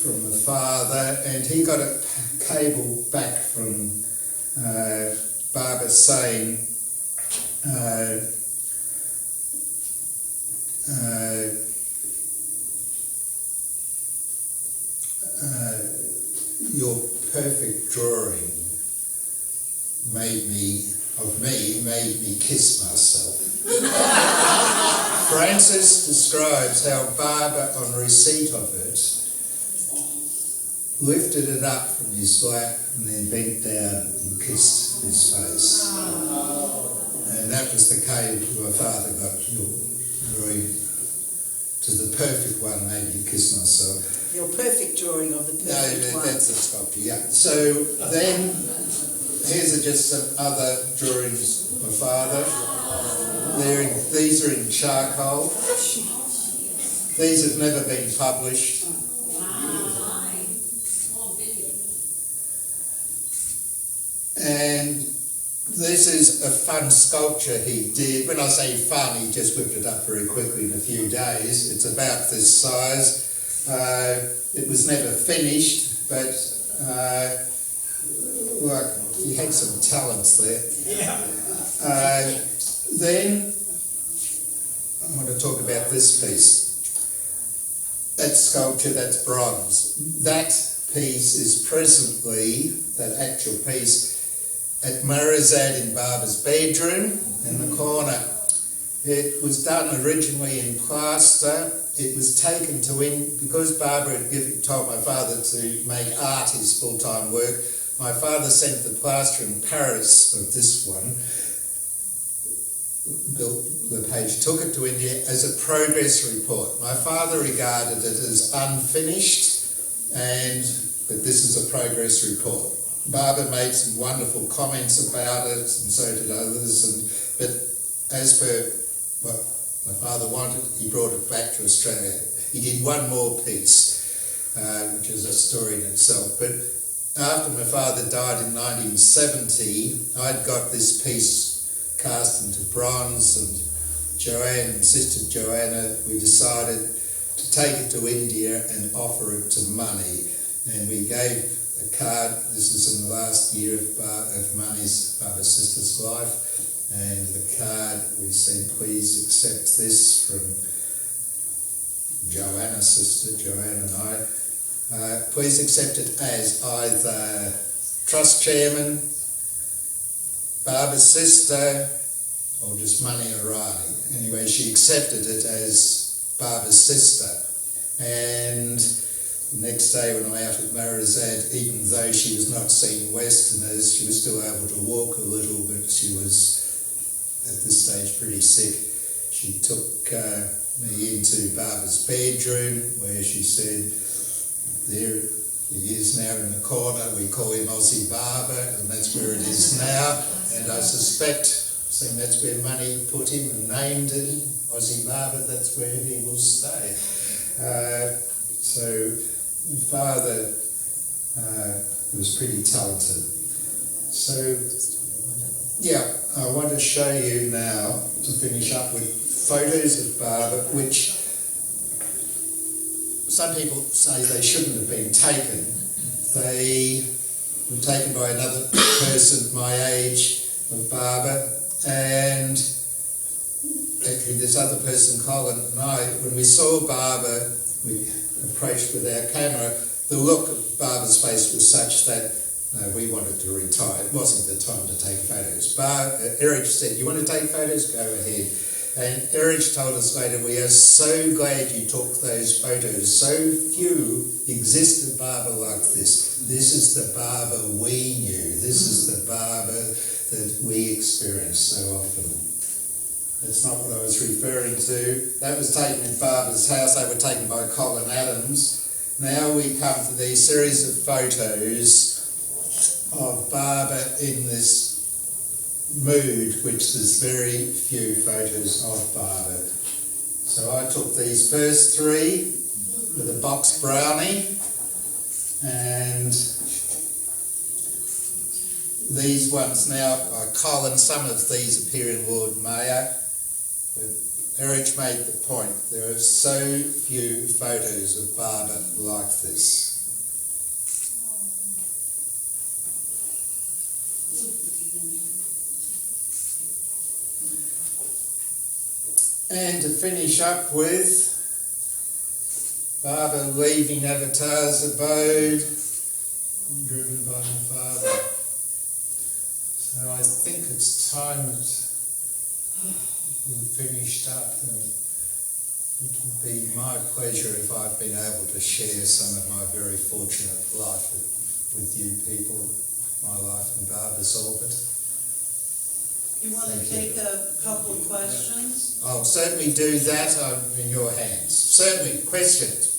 from the father, and he got a cable back from Barbara saying your perfect drawing made me kiss myself. Francis describes how Barbara, on receipt of it, lifted it up from his lap and then bent down and kissed his face. And that was the cable my father got your drawing to the perfect one, made me kiss myself. Your perfect drawing of the perfect No, one. that's a sculpture, yeah. So then, here's just some other drawings of my father. These are in charcoal. These have never been published. And this is a fun sculpture he did. When I say fun, he just whipped it up very quickly in a few days. It's about this size. It was never finished, but he had some talents there. Yeah. Then I want to talk about this piece. That sculpture, that's bronze. That piece is presently, that actual piece, at MeherBabaLibrary in Barbara's bedroom in the corner. It was done originally in plaster. It was taken to because Barbara had told my father to make art his full-time work. My father sent the plaster in Paris of this one, built the page, took it to India as a progress report. My father regarded it as unfinished, but this is a progress report. Barbara made some wonderful comments about it, and so did others. But as per what my father wanted, he brought it back to Australia. He did one more piece, which is a story in itself. But after my father died in 1970, I'd got this piece cast into bronze, and Jo-Anne and Sister Joanna, we decided to take it to India and offer it to money. And we gave a card. This is in the last year of Money's Barbara's sister's life, and the card we said, please accept this from Joanna's sister, Joanne and I. Please accept it as either trust chairman, Barbara's sister, or just Money O'Reilly. Anyway, she accepted it as Barbara's sister, and the next day when I was out at MeherBabaLibrary, even though she was not seeing Westerners, she was still able to walk a little, but she was at this stage pretty sick. She took me into Barbara's bedroom, where she said, there he is now in the corner, we call him Aussie Barber, and that's where it is now. And I suspect, seeing that's where Money put him and named him, Aussie Barber, that's where he will stay. So my father was pretty talented. So, yeah, I want to show you now, to finish up, with photos of Barbara, which some people say they shouldn't have been taken. They were taken by another person my age of Barbara, and actually this other person, Colin, and I, when we saw Barbara, we approached with our camera, the look of Barbara's face was such that we wanted to retire. It wasn't the time to take photos. Erich said, you want to take photos? Go ahead. And Erich told us later, we are so glad you took those photos. So few existed Barbara like this. This is the Barbara we knew. This is the Barbara that we experienced so often. That's not what I was referring to. That was taken in Barbara's house. They were taken by Colin Adams. Now we come to these series of photos of Barbara in this mood, which there's very few photos of Barbara. So I took these first three with a box brownie, and these ones now by Colin. Some of these appear in Lord Mayor, but Erich made the point, there are so few photos of Barbara like this. And to finish up with, Barbara leaving Avatar's Abode, driven by my father. So I think it's time that we've finished up. It would be my pleasure if I've been able to share some of my very fortunate life with you people, my life in Barbara's orbit. You want to take a couple of questions? I'll certainly do that. I'm in your hands. Certainly. Questions?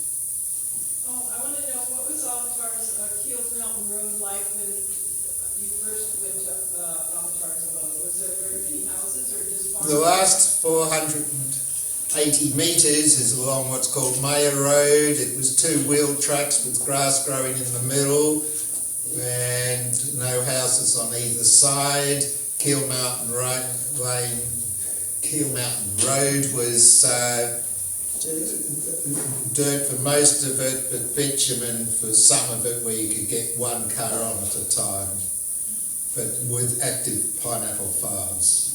Oh, I want to know, what was Avatar's Keels Mountain Road like when you first went to Avatar's Abode? Was there very many houses or just farms? The last 480 metres is along what's called Meher Road. It was 2-wheel tracks with grass growing in the middle and no houses on either side. Keel Mountain Road was dirt for most of it, but bitumen for some of it, where you could get one car on at a time, but with active pineapple farms.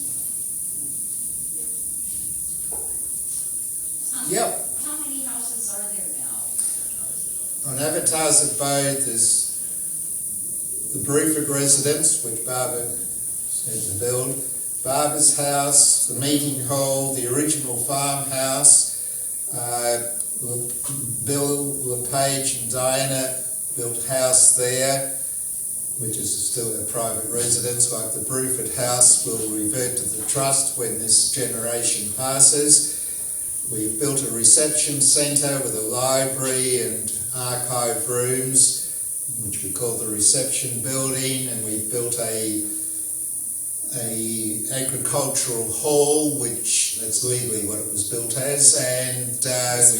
Yep. How many houses are there now? On Avatar's Abode, there's the Bruford residence, which Barbara said to build, Barbara's house, the meeting hall, the original farmhouse. Bill LePage and Diana built a house there, which is still a private residence, like the Bruford house will revert to the trust when this generation passes. We've built a reception centre with a library and archive rooms, which we call the reception building, and we've built a agricultural hall, which that's legally what it was built as, and we've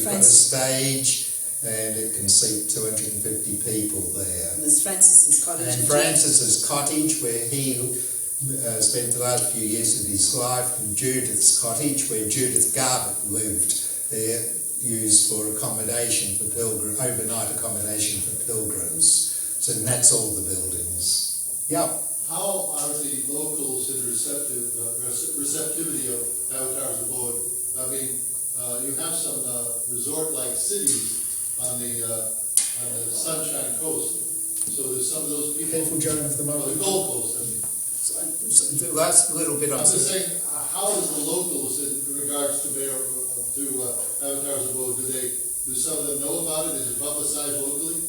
got a stage, and it can seat 250 people there. And there's Francis's cottage. And Francis's cottage, where he spent the last few years of his life, and Judith's cottage, where Judith Garbutt lived there, used for accommodation for overnight accommodation for pilgrims. So that's all the buildings. Yep. How are the locals in receptivity of Avatar's Abode? I mean, you have some resort-like cities on the Sunshine Coast. So there's some of those people. Careful, Joan, of the moment. The Gold Coast, I mean. So the last little bit I'm just saying, how is the locals in regards to Avatar's Abode? Do some of them know about it? Is it publicized locally?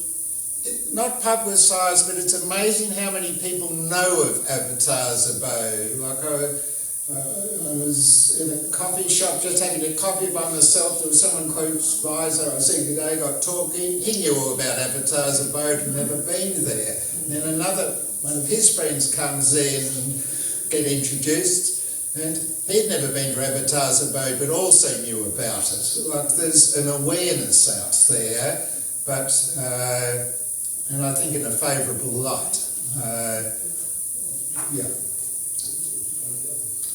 Not publicised, but it's amazing how many people know of Avatar's Abode. Like I was in a coffee shop just having a coffee by myself. There was someone close by, so I said today, got talking. He knew all about Avatar's Abode and never been there. And then another one of his friends comes in and get introduced, and he'd never been to Avatar's Abode, but also knew about it. Like there's an awareness out there, but. And I think in a favourable light. Yeah.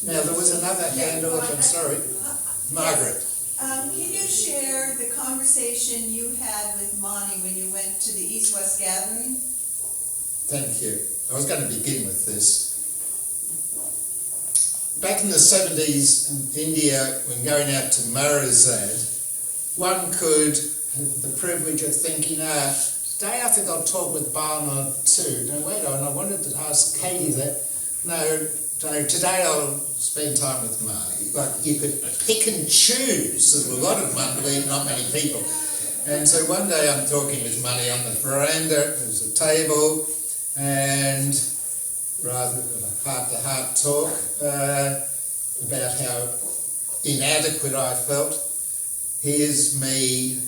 Now there was another hand up, I'm sorry. Margaret. Can you share the conversation you had with Monty when you went to the East-West Gathering? Thank you. I was going to begin with this. Back in the 70s in India, when going out to Marizad, one could have the privilege of thinking, today I think I'll talk with Barnard too. No, wait on, I wanted to ask Katie that. No, today I'll spend time with Marty. Like you could pick and choose. There's a lot of money, not many people. And so one day I'm talking with Marty on the veranda. There's a table and rather a heart-to-heart talk about how inadequate I felt. Here's me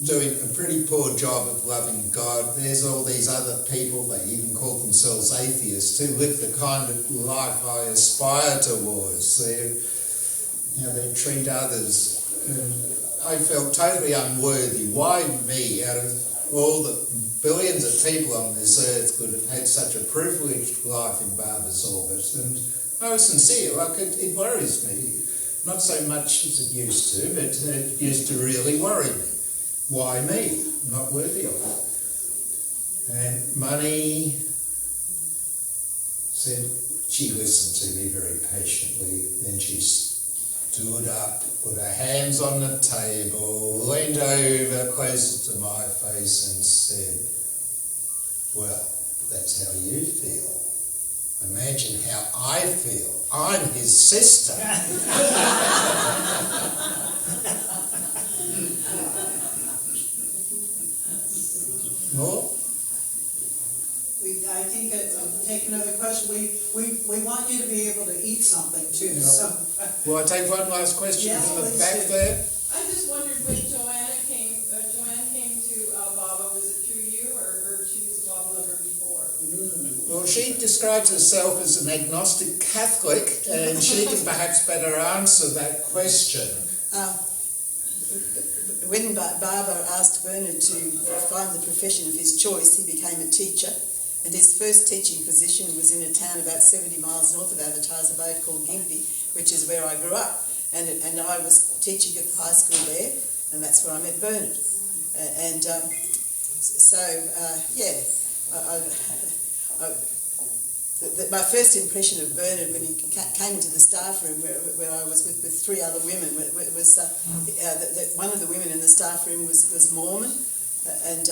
doing a pretty poor job of loving God. There's all these other people, they even call themselves atheists, who live the kind of life I aspire towards. They treat others. And I felt totally unworthy. Why me, out of all the billions of people on this earth, could have had such a privileged life in Barbara's orbit? And I was sincere, like it worries me. Not so much as it used to, but it used to really worry me. Why me? I'm not worthy of it. And Money said, she listened to me very patiently. Then she stood up, put her hands on the table, leaned over closer to my face and said, well, that's how you feel. Imagine how I feel. I'm his sister. We've I think take another question. We want you to be able to eat something too. Yeah. So Will I take one last question Yes, from the please back do. there? I just wondered when Joanne came to Baba, was it through you or she was a Baba lover before? Well, she describes herself as an agnostic Catholic, and she can perhaps better answer that question. When Baba asked Bernard to find the profession of his choice, he became a teacher, and his first teaching position was in a town about 70 miles north of Abode called Gympie, which is where I grew up. And I was teaching at the high school there, and that's where I met Bernard. My first impression of Bernard when he came into the staff room where I was with three other women was one of the women in the staff room was Mormon, and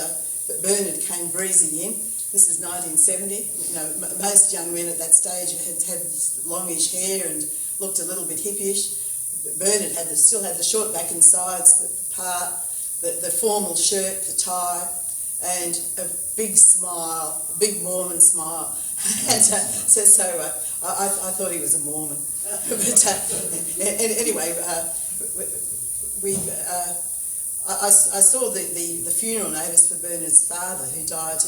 Bernard came breezing in. This is 1970. You know, most young men at that stage had longish hair and looked a little bit hippyish. Bernard still had the short back and sides, the part, the formal shirt, the tie, and a big smile, a big Mormon smile. And I thought he was a Mormon. But anyway, I saw the funeral notice for Bernard's father, who died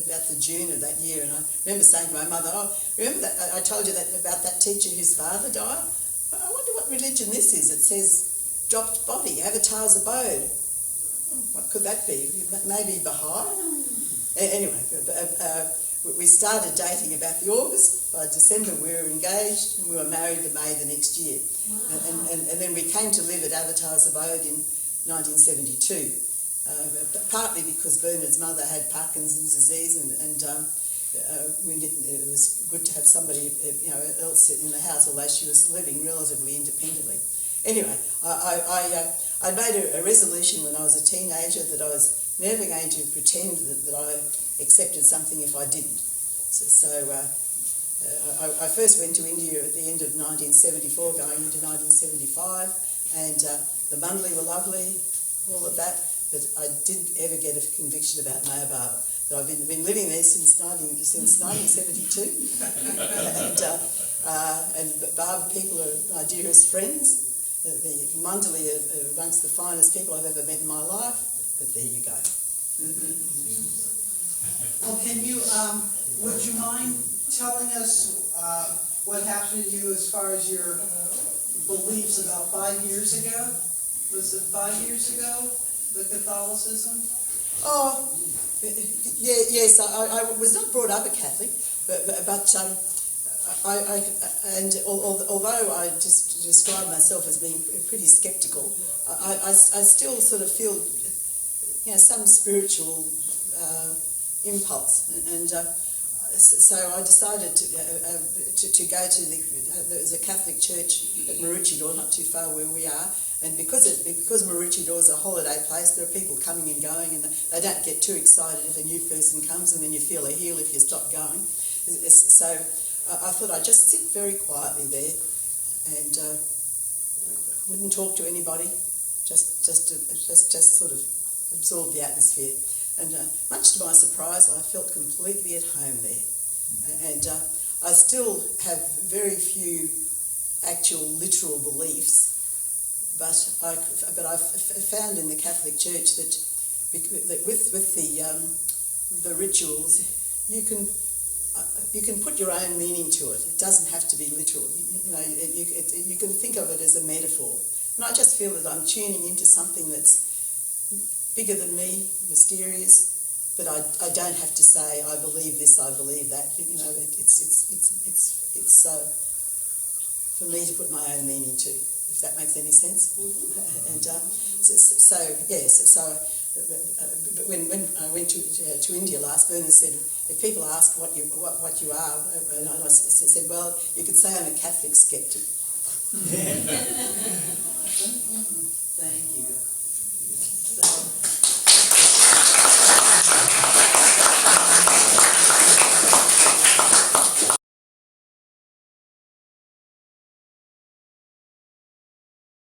about the June of that year, and I remember saying to my mother, "Oh, remember that I told you that about that teacher whose father died? I wonder what religion this is. It says dropped body, Avatar's Abode. What could that be? Maybe Baha'i?" Anyway, we started dating about the August. By December we were engaged, and we were married the May the next year. Wow. And then we came to live at Avatar's Abode in 1972, partly because Bernard's mother had Parkinson's disease, and it was good to have somebody else in the house, although she was living relatively independently. Anyway, I made a resolution when I was a teenager that I was never going to pretend that I accepted something if I didn't. I first went to India at the end of 1974, going into 1975, and the Mundley were lovely, all of that, but I didn't ever get a conviction about MeherBaba. But I've been living there since 1972, and Baba people are my dearest friends. The Mundley are amongst the finest people I've ever met in my life, but there you go. well, can you? Would you mind telling us what happened to you as far as your beliefs about 5 years ago? Was it 5 years ago, the Catholicism? Oh, yes. I was not brought up a Catholic, but although I just describe myself as being pretty sceptical, I still sort of feel, some spiritual impulse, and so I decided to go to there's a Catholic church at Maroochydore, not too far where we are, and because Maroochydore is a holiday place, there are people coming and going, and they don't get too excited if a new person comes, and then you feel a heel if you stop going. So I thought I'd just sit very quietly there, and wouldn't talk to anybody, just sort of absorb the atmosphere. And much to my surprise, I felt completely at home there. And I still have very few actual literal beliefs, but I've found in the Catholic Church that with the rituals, you can put your own meaning to it. It doesn't have to be literal. You can think of it as a metaphor. And I just feel that I'm tuning into something that's bigger than me, mysterious, but I don't have to say I believe this, I believe that. It's for me to put my own meaning to, if that makes any sense. Mm-hmm. And but when I went to India last, Bernard said, if people ask what you are, and I said, well, you could say I'm a Catholic skeptic.